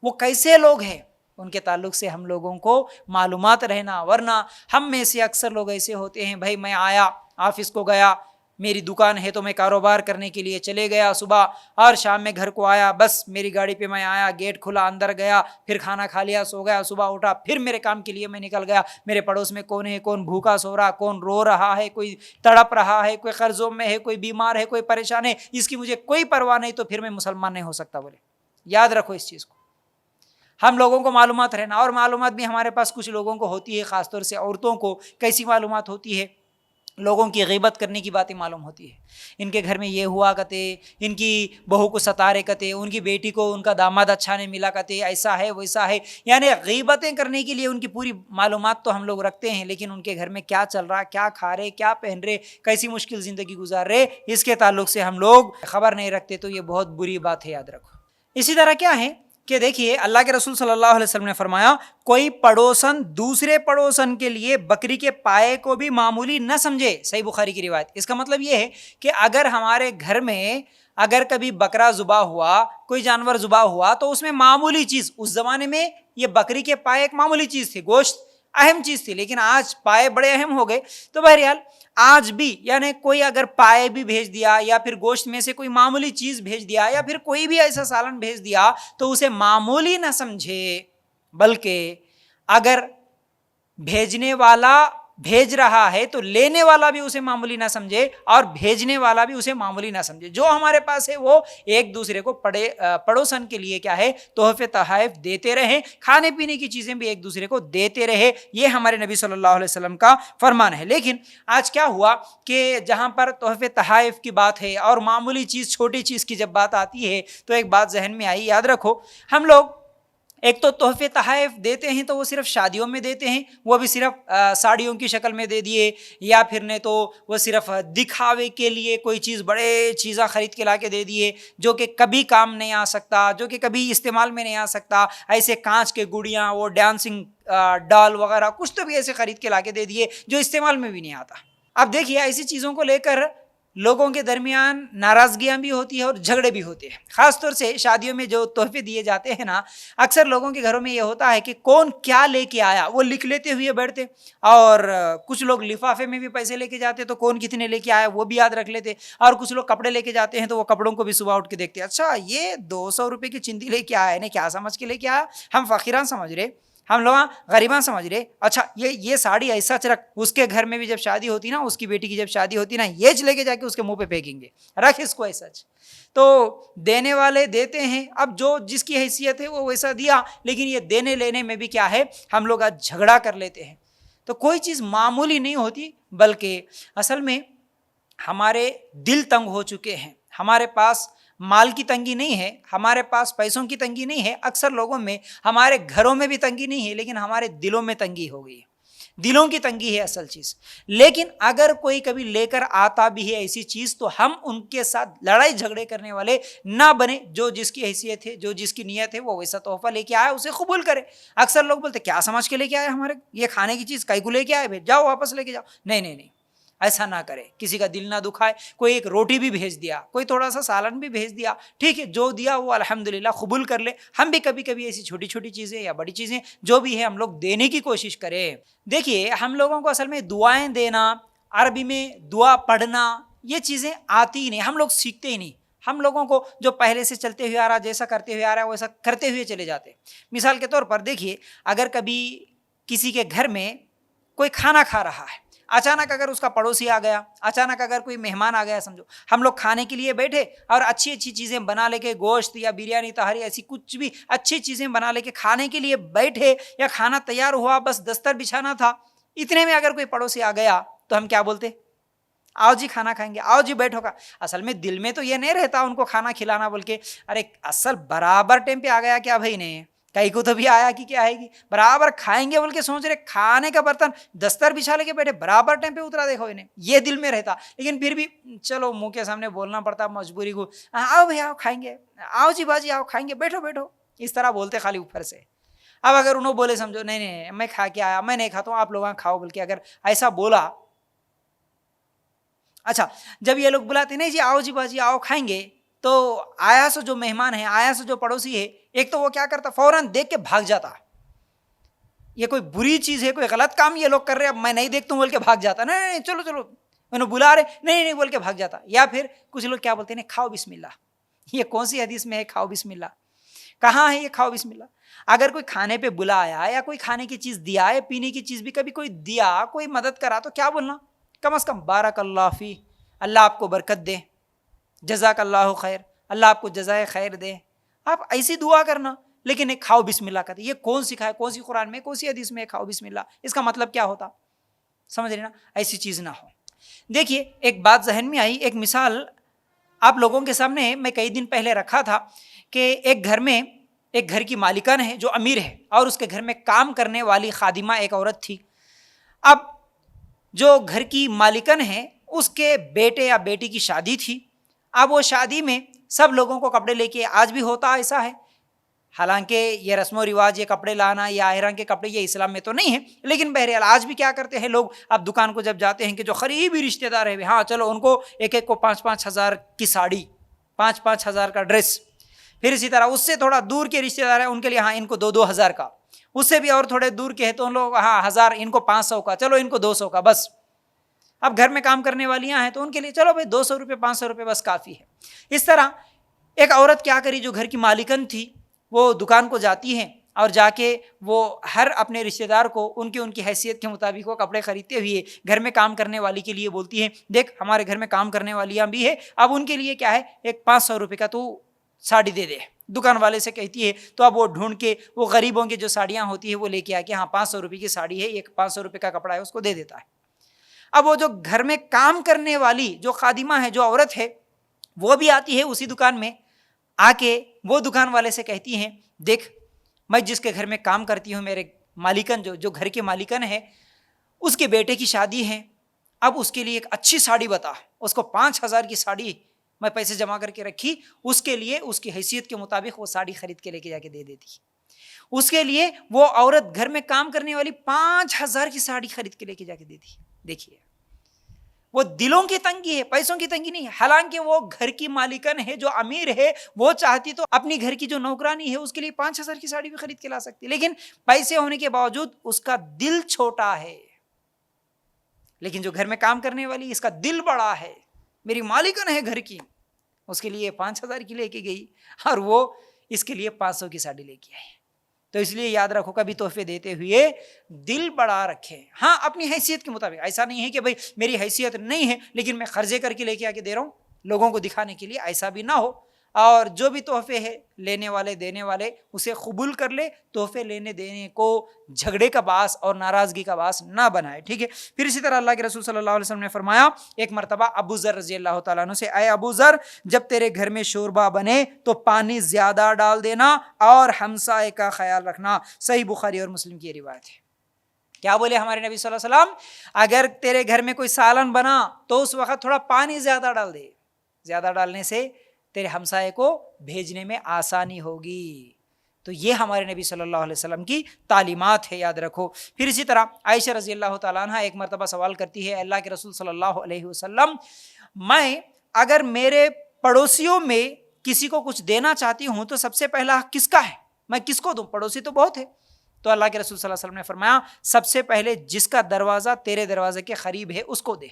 [SPEAKER 1] وہ کیسے لوگ ہیں؟ ان کے تعلق سے ہم لوگوں کو معلومات رہنا، ورنہ ہم میں سے اکثر لوگ ایسے ہوتے ہیں، بھائی میں آیا، آفس کو گیا، میری دکان ہے تو میں کاروبار کرنے کے لیے چلے گیا صبح، اور شام میں گھر کو آیا، بس میری گاڑی پہ میں آیا، گیٹ کھلا، اندر گیا، پھر کھانا کھا لیا، سو گیا، صبح اٹھا، پھر میرے کام کے لیے میں نکل گیا۔ میرے پڑوس میں کون ہے؟ کون بھوکا سو رہا، کون رو رہا ہے، کوئی تڑپ رہا ہے، کوئی قرضوں میں ہے، کوئی بیمار ہے، کوئی پریشان ہے، اس کی مجھے کوئی پرواہ نہیں، تو پھر میں مسلمان نہیں ہو سکتا۔ بولے یاد رکھو اس چیز کو، ہم لوگوں کو معلومات رہنا، اور معلومات بھی ہمارے پاس کچھ لوگوں کو ہوتی ہے، خاص طور سے عورتوں کو کیسی معلومات ہوتی ہے؟ لوگوں کی غیبت کرنے کی باتیں معلوم ہوتی ہے، ان کے گھر میں یہ ہوا کرتے، ان کی بہو کو ستارے کرتے، ان کی بیٹی کو ان کا داماد اچھا نہیں ملا کرتے، ایسا ہے ویسا ہے، یعنی غیبتیں کرنے کے لیے ان کی پوری معلومات تو ہم لوگ رکھتے ہیں، لیکن ان کے گھر میں کیا چل رہا، کیا کھا رہے، کیا پہن رہے، کیسی مشکل زندگی گزار رہے، اس کے تعلق سے ہم لوگ خبر نہیں رکھتے، تو یہ بہت بری بات ہے، یاد رکھو۔ اسی طرح کیا ہے کہ دیکھیے اللہ کے رسول صلی اللہ علیہ وسلم نے فرمایا، کوئی پڑوسن دوسرے پڑوسن کے لیے بکری کے پائے کو بھی معمولی نہ سمجھے، صحیح بخاری کی روایت۔ اس کا مطلب یہ ہے کہ اگر ہمارے گھر میں اگر کبھی بکرا ذبح ہوا، کوئی جانور ذبح ہوا، تو اس میں معمولی چیز، اس زمانے میں یہ بکری کے پائے ایک معمولی چیز تھی، گوشت اہم چیز تھی، لیکن آج پائے بڑے اہم ہو گئے۔ تو بہرحال آج بھی یعنی کوئی اگر پائے بھی بھیج دیا یا پھر گوشت میں سے کوئی معمولی چیز بھیج دیا یا پھر کوئی بھی ایسا سالن بھیج دیا تو اسے معمولی نہ سمجھے، بلکہ اگر بھیجنے والا بھیج رہا ہے تو لینے والا بھی اسے معمولی نہ سمجھے اور بھیجنے والا بھی اسے معمولی نہ سمجھے۔ جو ہمارے پاس ہے وہ ایک دوسرے کو پڑوسن کے لیے کیا ہے، تحفے تحائف دیتے رہیں، کھانے پینے کی چیزیں بھی ایک دوسرے کو دیتے رہے، یہ ہمارے نبی صلی اللہ علیہ وسلم کا فرمان ہے۔ لیکن آج کیا ہوا کہ جہاں پر تحفے تحائف کی بات ہے اور معمولی چیز چھوٹی چیز کی جب بات آتی ہے تو ایک بات ذہن میں آئی، یاد رکھو ہم لوگ ایک تو تحفے تحائف دیتے ہیں تو وہ صرف شادیوں میں دیتے ہیں، وہ بھی صرف ساڑیوں کی شکل میں دے دیے، یا پھر نہیں تو وہ صرف دکھاوے کے لیے کوئی چیز بڑے چیزاں خرید کے لا کے دے دیے جو کہ کبھی کام نہیں آ سکتا، جو کہ کبھی استعمال میں نہیں آ سکتا، ایسے کانچ کے گڑیاں، وہ ڈانسنگ ڈال وغیرہ کچھ تو بھی ایسے خرید کے لا کے دے دیے جو استعمال میں بھی نہیں آتا۔ اب دیکھیے ایسی چیزوں کو لے کر لوگوں کے درمیان ناراضگیاں بھی ہوتی ہیں اور جھگڑے بھی ہوتے ہیں۔ خاص طور سے شادیوں میں جو تحفے دیے جاتے ہیں نا، اکثر لوگوں کے گھروں میں یہ ہوتا ہے کہ کون کیا لے کے آیا وہ لکھ لیتے ہوئے بیٹھتے، اور کچھ لوگ لفافے میں بھی پیسے لے کے جاتے تو کون کتنے لے کے آیا وہ بھی یاد رکھ لیتے، اور کچھ لوگ کپڑے لے کے جاتے ہیں تو وہ کپڑوں کو بھی صبح اٹھ کے دیکھتے، اچھا یہ 200 روپے کی چندی لے کے آیا ہے، کیا سمجھ کے لے کے آیا، ہم فقیران سمجھ رہے، ہم لوگ غریباں سمجھ رہے، اچھا یہ ساڑی ایسا رکھ، اس کے گھر میں بھی جب شادی ہوتی نا، اس کی بیٹی کی جب شادی ہوتی نا، یہ لے کے جا کے اس کے منہ پہ پھینکیں گے، رکھ اس کو ایسا۔ تو دینے والے دیتے ہیں، اب جو جس کی حیثیت ہے وہ ویسا دیا، لیکن یہ دینے لینے میں بھی کیا ہے، ہم لوگ آج جھگڑا کر لیتے ہیں۔ تو کوئی چیز معمولی نہیں ہوتی، بلکہ اصل میں ہمارے دل تنگ ہو چکے ہیں، ہمارے پاس مال کی تنگی نہیں ہے، ہمارے پاس پیسوں کی تنگی نہیں ہے، اکثر لوگوں میں ہمارے گھروں میں بھی تنگی نہیں ہے، لیکن ہمارے دلوں میں تنگی ہو گئی ہے، دلوں کی تنگی ہے اصل چیز۔ لیکن اگر کوئی کبھی لے کر آتا بھی ہے ایسی چیز تو ہم ان کے ساتھ لڑائی جھگڑے کرنے والے نہ بنے، جو جس کی حیثیت ہے، جو جس کی نیت ہے، وہ ویسا تحفہ لے کے آیا اسے قبول کرے۔ اکثر لوگ بولتے کیا سمجھ کے لے کے آئے، ہمارے یہ کھانے کی چیز کئی کو لے کے آئے، جاؤ واپس لے کے جاؤ، نہیں، ایسا نہ کرے، کسی کا دل نہ دکھائے۔ کوئی ایک روٹی بھی بھیج دیا، کوئی تھوڑا سا سالن بھی بھیج دیا، ٹھیک ہے، جو دیا وہ الحمدللہ قبول کر لے۔ ہم بھی کبھی کبھی ایسی چھوٹی چھوٹی چیزیں یا بڑی چیزیں جو بھی ہے ہم لوگ دینے کی کوشش کریں۔ دیکھیے ہم لوگوں کو اصل میں دعائیں دینا، عربی میں دعا پڑھنا، یہ چیزیں آتی ہی نہیں، ہم لوگ سیکھتے ہی نہیں۔ ہم لوگوں کو جو پہلے سے چلتے ہوئے آ رہا، جیسا کرتے ہوئے آ رہا ہے ویسا کرتے ہوئے چلے جاتے۔ مثال کے طور پر دیکھیے اگر کبھی کسی کے گھر میں کوئی کھانا کھا رہا ہے، اچانک اگر اس کا پڑوسی آ گیا، اچانک اگر کوئی مہمان آ گیا، سمجھو ہم لوگ کھانے کے لیے بیٹھے اور اچھی اچھی چیزیں بنا لے کے، گوشت یا بریانی تہاری ایسی کچھ بھی اچھی چیزیں بنا لے کے کھانے کے لیے بیٹھے، یا کھانا تیار ہوا بس دستر بچھانا تھا، اتنے میں اگر کوئی پڑوسی آ گیا تو ہم کیا بولتے؟ آؤ جی کھانا کھائیں گے، آؤ جی بیٹھو گا۔ اصل میں دل میں تو یہ نہیں رہتا ان کو کھانا کھلانا بول کے، ارے اصل برابر ٹائم پہ آ گیا کیا بھائی نے، کئی کو تو بھی آیا کہ کیا آئے گی، برابر کھائیں گے بول کے سوچ رہے، کھانے کا برتن دستر بچھا لے کے بیٹھے، برابر ٹائم پہ اترا، دیکھو انہیں یہ دل میں رہتا، لیکن پھر بھی چلو منہ کے سامنے بولنا پڑتا مجبوری کو، آؤ بھائی آؤ کھائیں گے، آؤ جی باجی آؤ کھائیں گے، بیٹھو، اس طرح بولتے خالی اوپر سے۔ اب اگر انہوں بولے سمجھو نہیں میں کھا کے آیا، میں نہیں کھاتا ہوں، آپ لوگ کھاؤ بول کے اگر ایسا بولا، اچھا جب یہ لوگ بلاتے نہیں جی آؤ جی باجی آؤ کھائیں گے، تو آیا سو جو مہمان ہے، آیا سو جو پڑوسی ہے، ایک تو وہ کیا کرتا، فوراً دیکھ کے بھاگ جاتا، یہ کوئی بری چیز ہے، کوئی غلط کام یہ لوگ کر رہے، اب میں نہیں دیکھتا ہوں بول کے بھاگ جاتا، نہیں چلو انہوں بلا رہے، نہیں بول کے بھاگ جاتا۔ یا پھر کچھ لوگ کیا بولتے ہیں، کھاؤ بسم اللہ، یہ کون سی حدیث میں ہے کھاؤ بسم اللہ، کہاں ہے یہ کھاؤ بسم اللہ؟ اگر کوئی کھانے پہ بلایا یا کوئی کھانے کی چیز دیا یا پینے کی چیز بھی کبھی کوئی دیا، کوئی مدد کرا، تو کیا بولنا؟ کم از کم بارک اللہ فی، اللہ آپ کو برکت دے، جزاک اللہ خیر، اللہ آپ کو جزائے خیر دے، آپ ایسی دعا کرنا۔ لیکن ایک کھاؤ بسم اللہ کہتے، یہ کون سکھائے، کون سی قرآن میں، کون سی حدیث میں کھاؤ بسم اللہ، اس کا مطلب کیا ہوتا؟ سمجھ رہے نا، ایسی چیز نہ ہو۔ دیکھیے ایک بات ذہن میں آئی، ایک مثال آپ لوگوں کے سامنے میں کئی دن پہلے رکھا تھا کہ ایک گھر میں ایک گھر کی مالکن ہے جو امیر ہے، اور اس کے گھر میں کام کرنے والی خادمہ ایک عورت تھی۔ اب جو گھر کی مالکن ہے اس کے بیٹے یا بیٹی کی شادی تھی، اب وہ شادی میں سب لوگوں کو کپڑے لے کے، آج بھی ہوتا ایسا ہے، حالانکہ یہ رسم و رواج، یہ کپڑے لانا یا احرام کے کپڑے یہ اسلام میں تو نہیں ہے، لیکن بہرحال آج بھی کیا کرتے ہیں لوگ، اب دکان کو جب جاتے ہیں کہ جو قریبی رشتہ دار ہے، ہاں چلو ان کو ایک ایک کو 5-5 ہزار کی ساڑی، 5-5 ہزار کا ڈریس، پھر اسی طرح اس سے تھوڑا دور کے رشتہ دار ہیں ان کے لیے ہاں ان کو 2-2 ہزار کا، اس سے بھی اور تھوڑے دور کے ہیں تو ان لوگ ہاں 1000، ان کو 500 کا، چلو ان کو 200 کا، بس اب گھر میں کام کرنے والیاں ہیں تو ان کے لیے چلو بھائی 200 روپے 500 روپے بس کافی ہے. اس طرح ایک عورت کیا کری جو گھر کی مالکن تھی، وہ دکان کو جاتی ہیں اور جا کے وہ ہر اپنے رشتہ دار کو ان کی حیثیت کے مطابق وہ کپڑے خریدتے ہوئے گھر میں کام کرنے والی کے لیے بولتی ہیں دیکھ ہمارے گھر میں کام کرنے والیاں بھی ہے، اب ان کے لیے کیا ہے ایک 500 روپے کا تو ساڑی دے دے. دکان والے سے کہتی ہے تو اب وہ ڈھونڈ کے وہ غریبوں کی جو ساڑیاں ہوتی ہیں وہ لے کے آ کے ہاں 500 روپے کی ساڑی ہے، ایک 500 روپے کا کپڑا ہے، اس کو دے دیتا ہے. اب وہ جو گھر میں کام کرنے والی جو خادمہ ہے، جو عورت ہے، وہ بھی آتی ہے اسی دکان میں، آ کے وہ دکان والے سے کہتی ہیں دیکھ میں جس کے گھر میں کام کرتی ہوں، میرے مالکن جو گھر کے مالکن ہے، اس کے بیٹے کی شادی ہے، اب اس کے لیے ایک اچھی ساڑی بتا. اس کو 5000 کی ساڑی میں پیسے جمع کر کے رکھی، اس کے لیے اس کی حیثیت کے مطابق وہ ساڑی خرید کے لے کے جا کے دے دیتی. اس کے لیے وہ عورت گھر میں کام کرنے والی 5000 کی ساڑی خرید کے لے کے جا کے دیتی. دیکھیے وہ دلوں کی تنگی ہے، پیسوں کی تنگی نہیں. حالانکہ وہ گھر کی مالکن ہے، جو امیر ہے، وہ چاہتی تو اپنی گھر کی جو نوکرانی ہے اس کے لیے 5000 کی ساڑی بھی خرید کے لا سکتی، لیکن پیسے ہونے کے باوجود اس کا دل چھوٹا ہے. لیکن جو گھر میں کام کرنے والی اس کا دل بڑا ہے، میری مالکن ہے گھر کی، اس کے لیے 5000 کی لے کے گئی اور وہ اس کے لیے 500 کی ساڑی لے کے آئی. تو اس لیے یاد رکھو کبھی تحفے دیتے ہوئے دل بڑا رکھے. ہاں اپنی حیثیت کے مطابق، ایسا نہیں ہے کہ بھائی میری حیثیت نہیں ہے لیکن میں قرضے کر کے لے کے آ کے دے رہا ہوں لوگوں کو دکھانے کے لیے، ایسا بھی نہ ہو. اور جو بھی تحفے ہے لینے والے دینے والے اسے قبول کر لے، تحفے لینے دینے کو جھگڑے کا باعث اور ناراضگی کا باعث نہ بنائے. ٹھیک ہے. پھر اسی طرح اللہ کے رسول صلی اللہ علیہ وسلم نے فرمایا ایک مرتبہ ابو ذر رضی اللہ تعالیٰ عنہ سے، اے ابو ذر جب تیرے گھر میں شوربہ بنے تو پانی زیادہ ڈال دینا اور ہمسائے کا خیال رکھنا. صحیح بخاری اور مسلم کی روایت ہے. کیا بولے ہمارے نبی صلی اللہ علیہ وسلم؟ اگر تیرے گھر میں کوئی سالن بنا تو اس وقت تھوڑا پانی زیادہ ڈال دے، زیادہ ڈالنے سے تیرے ہمسائے کو بھیجنے میں آسانی ہوگی. تو یہ ہمارے نبی صلی اللہ علیہ وسلم کی تعلیمات ہے، یاد رکھو. پھر اسی طرح عائشہ رضی اللہ تعالیٰ عنہ ایک مرتبہ سوال کرتی ہے اللہ کے رسول صلی اللہ علیہ وسلم، میں اگر میرے پڑوسیوں میں کسی کو کچھ دینا چاہتی ہوں تو سب سے پہلا کس کا ہے، میں کس کو دوں؟ پڑوسی تو بہت ہے. تو اللہ کے رسول صلی اللہ علیہ وسلم نے فرمایا سب سے پہلے جس کا دروازہ تیرے دروازے کے قریب ہے اس کو دے.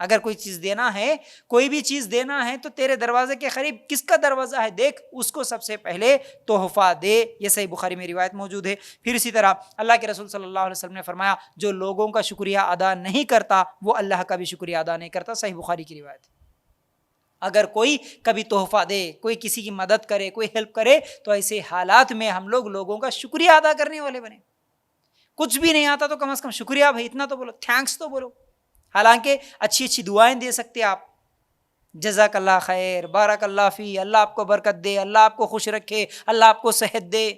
[SPEAKER 1] اگر کوئی چیز دینا ہے، کوئی بھی چیز دینا ہے تو تیرے دروازے کے قریب کس کا دروازہ ہے دیکھ، اس کو سب سے پہلے تحفہ دے. یہ صحیح بخاری میں روایت موجود ہے. پھر اسی طرح اللہ کے رسول صلی اللہ علیہ وسلم نے فرمایا جو لوگوں کا شکریہ ادا نہیں کرتا وہ اللہ کا بھی شکریہ ادا نہیں کرتا. صحیح بخاری کی روایت. اگر کوئی کبھی تحفہ دے، کوئی کسی کی مدد کرے، کوئی ہیلپ کرے تو ایسے حالات میں ہم لوگوں کا شکریہ ادا کرنے والے بنے. کچھ بھی نہیں آتا تو کم از کم شکریہ بھائی اتنا تو بولو، تھینکس تو بولو. حالانکہ اچھی اچھی دعائیں دے سکتے آپ، جزاک اللہ خیر، بارک اللہ فی، اللہ آپ کو برکت دے، اللہ آپ کو خوش رکھے، اللہ آپ کو صحت دے،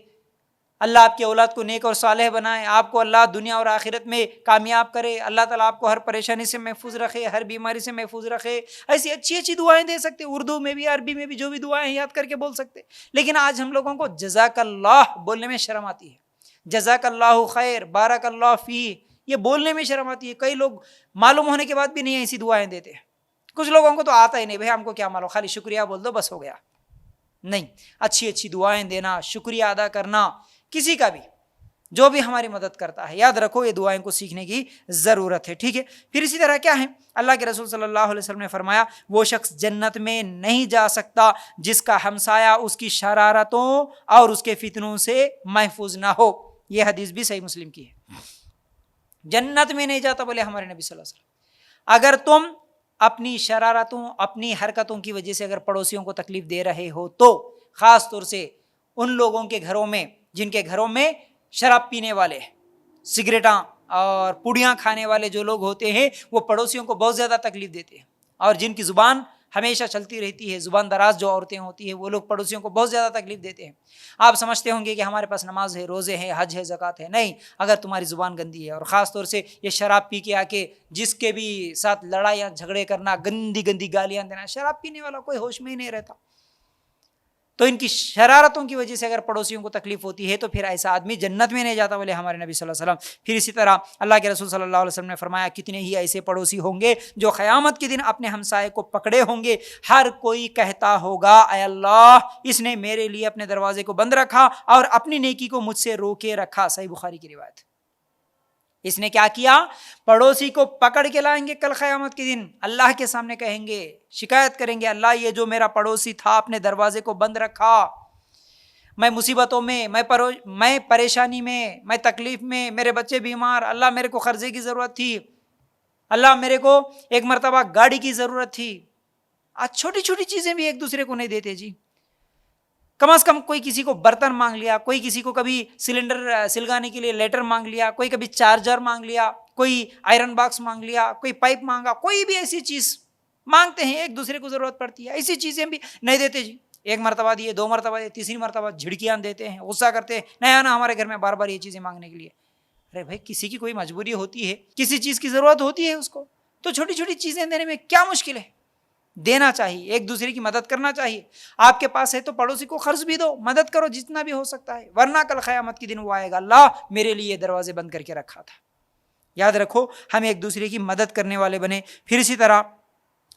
[SPEAKER 1] اللہ آپ کی اولاد کو نیک اور صالح بنائے، آپ کو اللہ دنیا اور آخرت میں کامیاب کرے، اللہ تعالیٰ آپ کو ہر پریشانی سے محفوظ رکھے، ہر بیماری سے محفوظ رکھے. ایسی اچھی اچھی دعائیں دے سکتے، اردو میں بھی عربی میں بھی جو بھی دعائیں یاد کر کے بول سکتے. لیکن آج ہم لوگوں کو جزاک اللہ بولنے میں شرم آتی ہے، جزاک اللہ خیر، بارک اللہ فی، یہ بولنے میں شرم آتی ہے. کئی لوگ معلوم ہونے کے بعد بھی نہیں ایسی دعائیں دیتے. کچھ لوگوں کو تو آتا ہی نہیں، بھائی ہم کو کیا معلوم، خالی شکریہ بول دو بس ہو گیا. نہیں، اچھی اچھی دعائیں دینا، شکریہ ادا کرنا کسی کا بھی جو بھی ہماری مدد کرتا ہے، یاد رکھو یہ دعائیں کو سیکھنے کی ضرورت ہے. ٹھیک ہے. پھر اسی طرح کیا ہے اللہ کے رسول صلی اللہ علیہ وسلم نے فرمایا وہ شخص جنت میں نہیں جا سکتا جس کا ہمسایہ اس کی شرارتوں اور اس کے فتنوں سے محفوظ نہ ہو. یہ حدیث بھی صحیح مسلم کی ہے. جنت میں نہیں جاتا بولے ہمارے نبی صلی اللہ علیہ وسلم. اگر تم اپنی شرارتوں، اپنی حرکتوں کی وجہ سے اگر پڑوسیوں کو تکلیف دے رہے ہو تو خاص طور سے ان لوگوں کے گھروں میں جن کے گھروں میں شراب پینے والے، سگریٹاں اور پوڑیاں کھانے والے جو لوگ ہوتے ہیں وہ پڑوسیوں کو بہت زیادہ تکلیف دیتے ہیں، اور جن کی زبان ہمیشہ چلتی رہتی ہے، زبان دراز جو عورتیں ہوتی ہیں وہ لوگ پڑوسیوں کو بہت زیادہ تکلیف دیتے ہیں. آپ سمجھتے ہوں گے کہ ہمارے پاس نماز ہے، روزے ہیں، حج ہے، زکوٰۃ ہے. نہیں، اگر تمہاری زبان گندی ہے اور خاص طور سے یہ شراب پی کے آ کے جس کے بھی ساتھ لڑائیاں جھگڑے کرنا، گندی گندی گالیاں دینا، شراب پینے والا کوئی ہوش میں ہی نہیں رہتا. تو ان کی شرارتوں کی وجہ سے اگر پڑوسیوں کو تکلیف ہوتی ہے تو پھر ایسا آدمی جنت میں نہیں جاتا بولے ہمارے نبی صلی اللہ علیہ وسلم. پھر اسی طرح اللہ کے رسول صلی اللہ علیہ وسلم نے فرمایا کتنے ہی ایسے پڑوسی ہوں گے جو قیامت کے دن اپنے ہمسائے کو پکڑے ہوں گے. ہر کوئی کہتا ہوگا اے اللہ اس نے میرے لیے اپنے دروازے کو بند رکھا اور اپنی نیکی کو مجھ سے روکے رکھا. صحیح بخاری کی روایت. اس نے کیا کیا؟ پڑوسی کو پکڑ کے لائیں گے کل قیامت کے دن، اللہ کے سامنے کہیں گے، شکایت کریں گے، اللہ یہ جو میرا پڑوسی تھا اپنے دروازے کو بند رکھا، میں مصیبتوں میں، میں پریشانی میں تکلیف میں، میرے بچے بیمار، اللہ میرے کو قرضے کی ضرورت تھی، اللہ میرے کو ایک مرتبہ گاڑی کی ضرورت تھی۔ آج چھوٹی چھوٹی چیزیں بھی ایک دوسرے کو نہیں دیتے جی، کم از کم کوئی کسی کو برتن مانگ لیا، کوئی کسی کو کبھی سلنڈر سلگانے کے لیے لیٹر مانگ لیا، کوئی کبھی چارجر مانگ لیا، کوئی آئرن باکس مانگ لیا، کوئی پائپ مانگا، کوئی بھی ایسی چیز مانگتے ہیں، ایک دوسرے کو ضرورت پڑتی ہے، ایسی چیزیں بھی نہیں دیتے جی۔ ایک مرتبہ دیے، دو مرتبہ دیے، تیسری مرتبہ جھڑکیاں دیتے ہیں، غصہ کرتے ہیں، نہیں آنا ہمارے گھر میں بار بار یہ چیزیں مانگنے کے لیے۔ ارے بھائی کسی کی کوئی مجبوری ہوتی ہے، کسی چیز کی ضرورت ہوتی ہے اس کو، تو چھوٹی چھوٹی چیزیں دینے میں کیا مشکل ہے؟ دینا چاہیے، ایک دوسرے کی مدد کرنا چاہیے۔ آپ کے پاس ہے تو پڑوسی کو قرض بھی دو، مدد کرو جتنا بھی ہو سکتا ہے، ورنہ کل قیامت کے دن وہ آئے گا، اللہ میرے لیے دروازے بند کر کے رکھا تھا۔ یاد رکھو ہم ایک دوسرے کی مدد کرنے والے بنے۔ پھر اسی طرح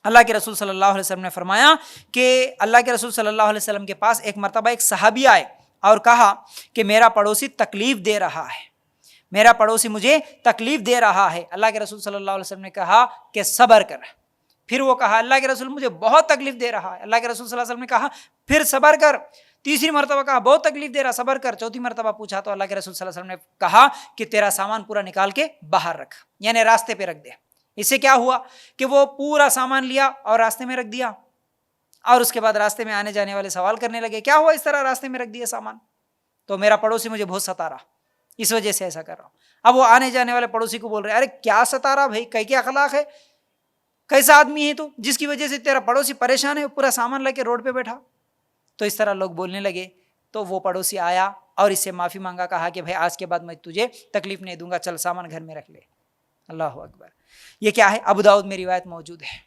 [SPEAKER 1] اللہ کے رسول صلی اللہ علیہ وسلم نے فرمایا کہ اللہ کے رسول صلی اللہ علیہ وسلم کے پاس ایک مرتبہ ایک صحابی آئے اور کہا کہ میرا پڑوسی تکلیف دے رہا ہے، میرا پڑوسی مجھے تکلیف دے رہا ہے۔ اللہ کے رسول صلی اللہ علیہ وسلم نے کہا کہ صبر کر۔ پھر وہ کہا اللہ کے رسول مجھے بہت تکلیف دے رہا ہے۔ اللہ کے رسول صلی اللہ علیہ وسلم نے کہا پھر صبر کر۔ تیسری مرتبہ کہا بہت تکلیف دے رہا، صبر کر۔ چوتھی مرتبہ پوچھا تو اللہ کے رسول صلی اللہ علیہ وسلم نے کہا کہ تیرا سامان پورا نکال کے باہر رکھ، یعنی راستے پہ رکھ دے۔ اس سے کیا ہوا کہ وہ پورا سامان لیا اور راستے میں رکھ دیا، اور اس کے بعد راستے میں آنے جانے والے سوال کرنے لگے کیا ہوا اس طرح راستے میں رکھ دیا سامان؟ تو میرا پڑوسی مجھے بہت ستا رہا، اس وجہ سے ایسا کر رہا ہوں۔ اب وہ آنے جانے والے پڑوسی کو بول رہے ارے کیا ستا رہا بھائی، کیا اخلاق ہے، کیسا آدمی ہے تو جس کی وجہ سے تیرا پڑوسی پریشان ہے، پورا سامان لے کے روڈ پہ بیٹھا۔ تو اس طرح لوگ بولنے لگے، تو وہ پڑوسی آیا اور اس سے معافی مانگا، کہا کہ بھائی آج کے بعد میں تجھے تکلیف نہیں دوں گا، چل سامان گھر میں رکھ لے۔ اللہ اکبر۔ یہ کیا ہے؟ ابو داؤد میں روایت موجود ہے۔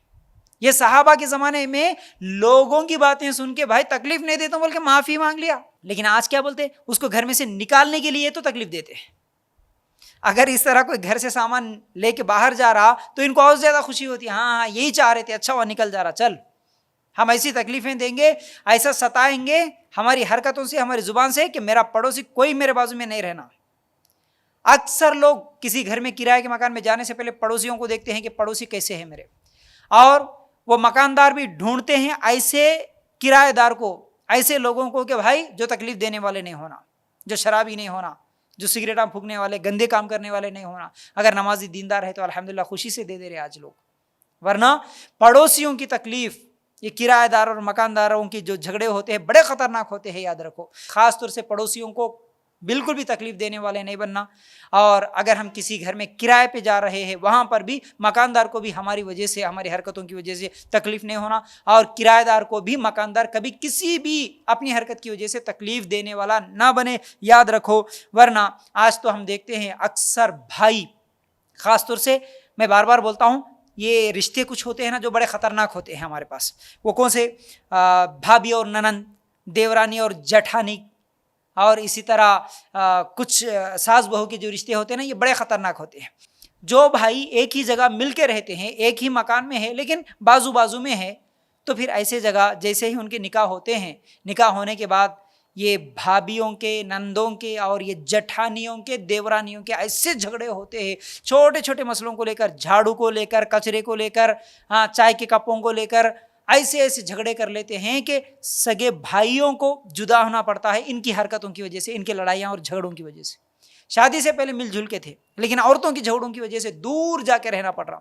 [SPEAKER 1] یہ صحابہ کے زمانے میں لوگوں کی باتیں سن کے بھائی تکلیف نہیں دیتا ہوں بول کے معافی مانگ لیا، لیکن آج کیا بولتے؟ اس کو گھر میں سے نکالنے کے لیے تو تکلیف دیتے ہیں۔ اگر اس طرح کوئی گھر سے سامان لے کے باہر جا رہا تو ان کو اور زیادہ خوشی ہوتی ہے، ہاں یہی چاہ رہے تھے، اچھا وہ نکل جا رہا، چل ہم ایسی تکلیفیں دیں گے، ایسا ستائیں گے ہماری حرکتوں سے، ہماری زبان سے کہ میرا پڑوسی کوئی میرے بازو میں نہیں رہنا۔ اکثر لوگ کسی گھر میں کرائے کے مکان میں جانے سے پہلے پڑوسیوں کو دیکھتے ہیں کہ پڑوسی کیسے ہیں میرے، اور وہ مکاندار بھی ڈھونڈتے ہیں ایسے کرایہ دار کو، ایسے لوگوں کو کہ بھائی جو تکلیف دینے والے نہیں ہونا، جو شرابی نہیں ہونا، جو سگریٹاں پھونکنے والے گندے کام کرنے والے نہیں ہونا۔ اگر نمازی دیندار ہے تو الحمدللہ خوشی سے دے رہے آج لوگ، ورنہ پڑوسیوں کی تکلیف، یہ کرایہ دار اور مکانداروں کی جو جھگڑے ہوتے ہیں بڑے خطرناک ہوتے ہیں، یاد رکھو۔ خاص طور سے پڑوسیوں کو بالکل بھی تکلیف دینے والے نہیں بننا، اور اگر ہم کسی گھر میں کرائے پہ جا رہے ہیں وہاں پر بھی مکاندار کو بھی ہماری وجہ سے، ہماری حرکتوں کی وجہ سے تکلیف نہیں ہونا، اور کرایہ دار کو بھی مکاندار کبھی کسی بھی اپنی حرکت کی وجہ سے تکلیف دینے والا نہ بنے، یاد رکھو۔ ورنہ آج تو ہم دیکھتے ہیں اکثر بھائی، خاص طور سے میں بار بار بولتا ہوں، یہ رشتے کچھ ہوتے ہیں نا جو بڑے خطرناک ہوتے ہیں ہمارے پاس۔ وہ کون سے؟ بھابھی اور ننند، دیورانی اور جٹھانی، اور اسی طرح کچھ ساس بہو کے جو رشتے ہوتے ہیں نا، یہ بڑے خطرناک ہوتے ہیں۔ جو بھائی ایک ہی جگہ مل کے رہتے ہیں، ایک ہی مکان میں ہے لیکن بازو بازو میں ہے، تو پھر ایسے جگہ جیسے ہی ان کے نکاح ہوتے ہیں، نکاح ہونے کے بعد یہ بھابھیوں کے، نندوں کے اور یہ جٹھانیوں کے، دیورانیوں کے ایسے جھگڑے ہوتے ہیں، چھوٹے چھوٹے مسئلوں کو لے کر، جھاڑو کو لے کر، کچرے کو لے کر، چائے کے کپوں کو لے کر، ایسے ایسے جھگڑے کر لیتے ہیں کہ سگے بھائیوں کو جدا ہونا پڑتا ہے ان کی حرکتوں کی وجہ سے، ان کے لڑائیاں اور جھگڑوں کی وجہ سے۔ شادی سے پہلے مل جل کے تھے لیکن عورتوں کی جھگڑوں کی وجہ سے دور جا کے رہنا پڑ رہا۔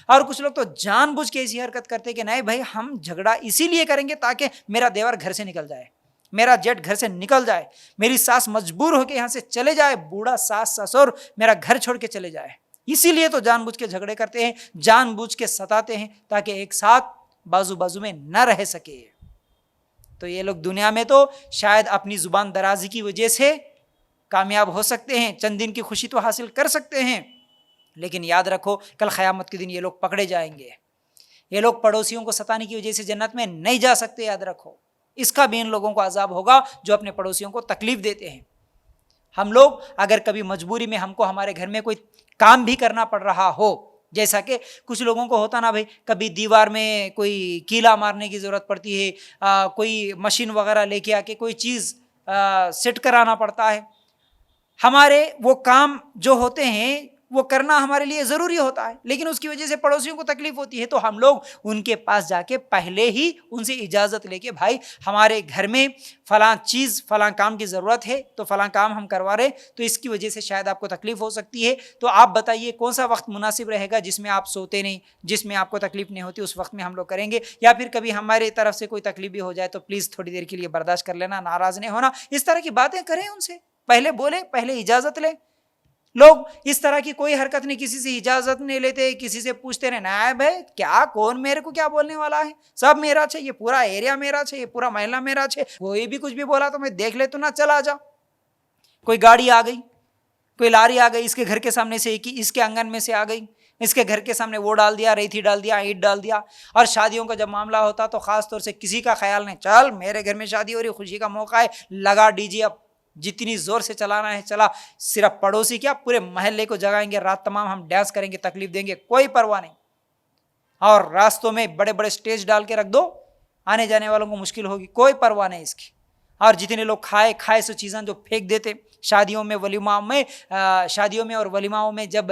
[SPEAKER 1] اور کچھ لوگ تو جان بوجھ کے ایسی حرکت کرتے کہ نہیں بھائی ہم جھگڑا اسی لیے کریں گے تاکہ میرا دیور گھر سے نکل جائے، میرا جیٹ گھر سے نکل جائے، میری ساس مجبور ہو کے یہاں سے چلے جائے، بوڑھا ساس سسر میرا گھر چھوڑ کے چلے جائے۔ اسی لیے تو جان بوجھ کے جھگڑے کرتے ہیں، جان بوجھ کے ستاتے ہیں تاکہ ایک ساتھ بازو بازو میں نہ رہ سکے۔ تو یہ لوگ دنیا میں تو شاید اپنی زبان درازی کی وجہ سے کامیاب ہو سکتے ہیں، چند دن کی خوشی تو حاصل کر سکتے ہیں، لیکن یاد رکھو کل قیامت کے دن یہ لوگ پکڑے جائیں گے۔ یہ لوگ پڑوسیوں کو ستانے کی وجہ سے جنت میں نہیں جا سکتے، یاد رکھو۔ اس کا بھی ان لوگوں کو عذاب ہوگا جو اپنے پڑوسیوں کو تکلیف دیتے ہیں۔ ہم لوگ اگر کبھی مجبوری میں ہم کو ہمارے گھر میں کوئی کام بھی کرنا پڑ رہا ہو، جیسا کہ کچھ لوگوں کو ہوتا نا بھائی، کبھی دیوار میں کوئی کیلا مارنے کی ضرورت پڑتی ہے، کوئی مشین وغیرہ لے کے آ کے کوئی چیز سیٹ کرانا پڑتا ہے۔ ہمارے وہ کام جو ہوتے ہیں وہ کرنا ہمارے لیے ضروری ہوتا ہے، لیکن اس کی وجہ سے پڑوسیوں کو تکلیف ہوتی ہے، تو ہم لوگ ان کے پاس جا کے پہلے ہی ان سے اجازت لے کے، بھائی ہمارے گھر میں فلاں چیز فلاں کام کی ضرورت ہے تو فلاں کام ہم کروا رہے، تو اس کی وجہ سے شاید آپ کو تکلیف ہو سکتی ہے، تو آپ بتائیے کون سا وقت مناسب رہے گا جس میں آپ سوتے نہیں، جس میں آپ کو تکلیف نہیں ہوتی، اس وقت میں ہم لوگ کریں گے، یا پھر کبھی ہماری طرف سے کوئی تکلیف بھی ہو جائے تو پلیز تھوڑی دیر کے لیے برداشت کر لینا، ناراض نہیں ہونا، اس طرح کی باتیں کریں ان سے، پہلے بولیں، پہلے اجازت لیں۔ لوگ اس طرح کی کوئی حرکت نہیں، کسی سے اجازت نہیں لیتے، کسی سے پوچھتے رہے نائب ہے کیا، کون میرے کو کیا بولنے والا ہے، سب میرا ہے، یہ پورا ایریا میرا ہے، یہ پورا محلہ میرا ہے، کوئی بھی کچھ بھی بولا تو میں دیکھ لیتا نہ، چلا جا۔ کوئی گاڑی آ گئی، کوئی لاری آ گئی، اس کے گھر کے سامنے سے، اس کے آنگن میں سے آ گئی، اس کے گھر کے سامنے وہ ڈال دیا، ریتی ڈال دیا، اینٹ ڈال دیا، اور شادیوں کا جب معاملہ ہوتا تو خاص طور سے کسی کا خیال نہیں، چل میرے گھر میں شادی ہو رہی، خوشی کا موقع ہے، لگا ڈی جے، اب جتنی زور سے چلانا ہے چلا، صرف پڑوسی کیا پورے محلے کو جگائیں گے، رات تمام ہم ڈانس کریں گے، تکلیف دیں گے، کوئی پرواہ نہیں، اور راستوں میں بڑے بڑے سٹیج ڈال کے رکھ دو، آنے جانے والوں کو مشکل ہوگی، کوئی پرواہ نہیں اس کی، اور جتنے لوگ کھائے سو چیزیں جو پھینک دیتے، شادیوں میں اور ولیماؤں میں جب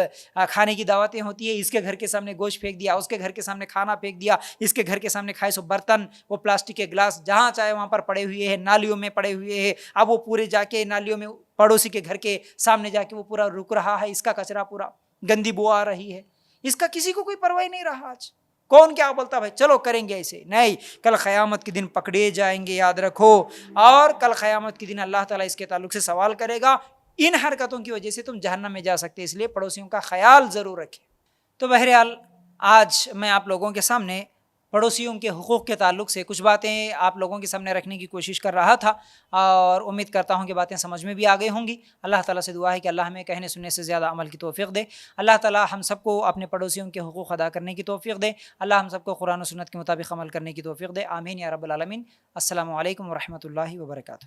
[SPEAKER 1] کھانے کی دعوتیں ہوتی ہے، اس کے گھر کے سامنے گوشت پھینک دیا، اس کے گھر کے سامنے کھانا پھینک دیا، اس کے گھر کے سامنے کھائے سو برتن، وہ پلاسٹک کے گلاس جہاں چاہے وہاں پر پڑے ہوئے ہیں، نالیوں میں پڑے ہوئے ہیں، اب وہ پورے جا کے نالیوں میں پڑوسی کے گھر کے سامنے جا کے وہ پورا رک رہا ہے، اس کا کچرا پورا گندی بو آ رہی ہے، اس کا کسی کو کوئی پرواہ نہیں رہا آج، کون کیا بولتا بھائی چلو کریں گے ایسے نہیں، کل قیامت کے دن پکڑے جائیں گے، یاد رکھو، اور کل قیامت کے دن اللہ تعالیٰ اس کے تعلق سے سوال کرے گا، ان حرکتوں کی وجہ سے تم جہنم میں جا سکتے، اس لیے پڑوسیوں کا خیال ضرور رکھیں۔ تو بہرحال آج میں آپ لوگوں کے سامنے پڑوسیوں کے حقوق کے تعلق سے کچھ باتیں آپ لوگوں کے سامنے رکھنے کی کوشش کر رہا تھا، اور امید کرتا ہوں کہ باتیں سمجھ میں بھی آ گئی ہوں گی۔ اللہ تعالیٰ سے دعا ہے کہ اللہ ہمیں کہنے سننے سے زیادہ عمل کی توفیق دے، اللہ تعالیٰ ہم سب کو اپنے پڑوسیوں کے حقوق ادا کرنے کی توفیق دے، اللہ ہم سب کو قرآن و سنت کے مطابق عمل کرنے کی توفیق دے، آمین یا رب العالمین۔ السلام علیکم ورحمۃ اللہ وبرکاتہ۔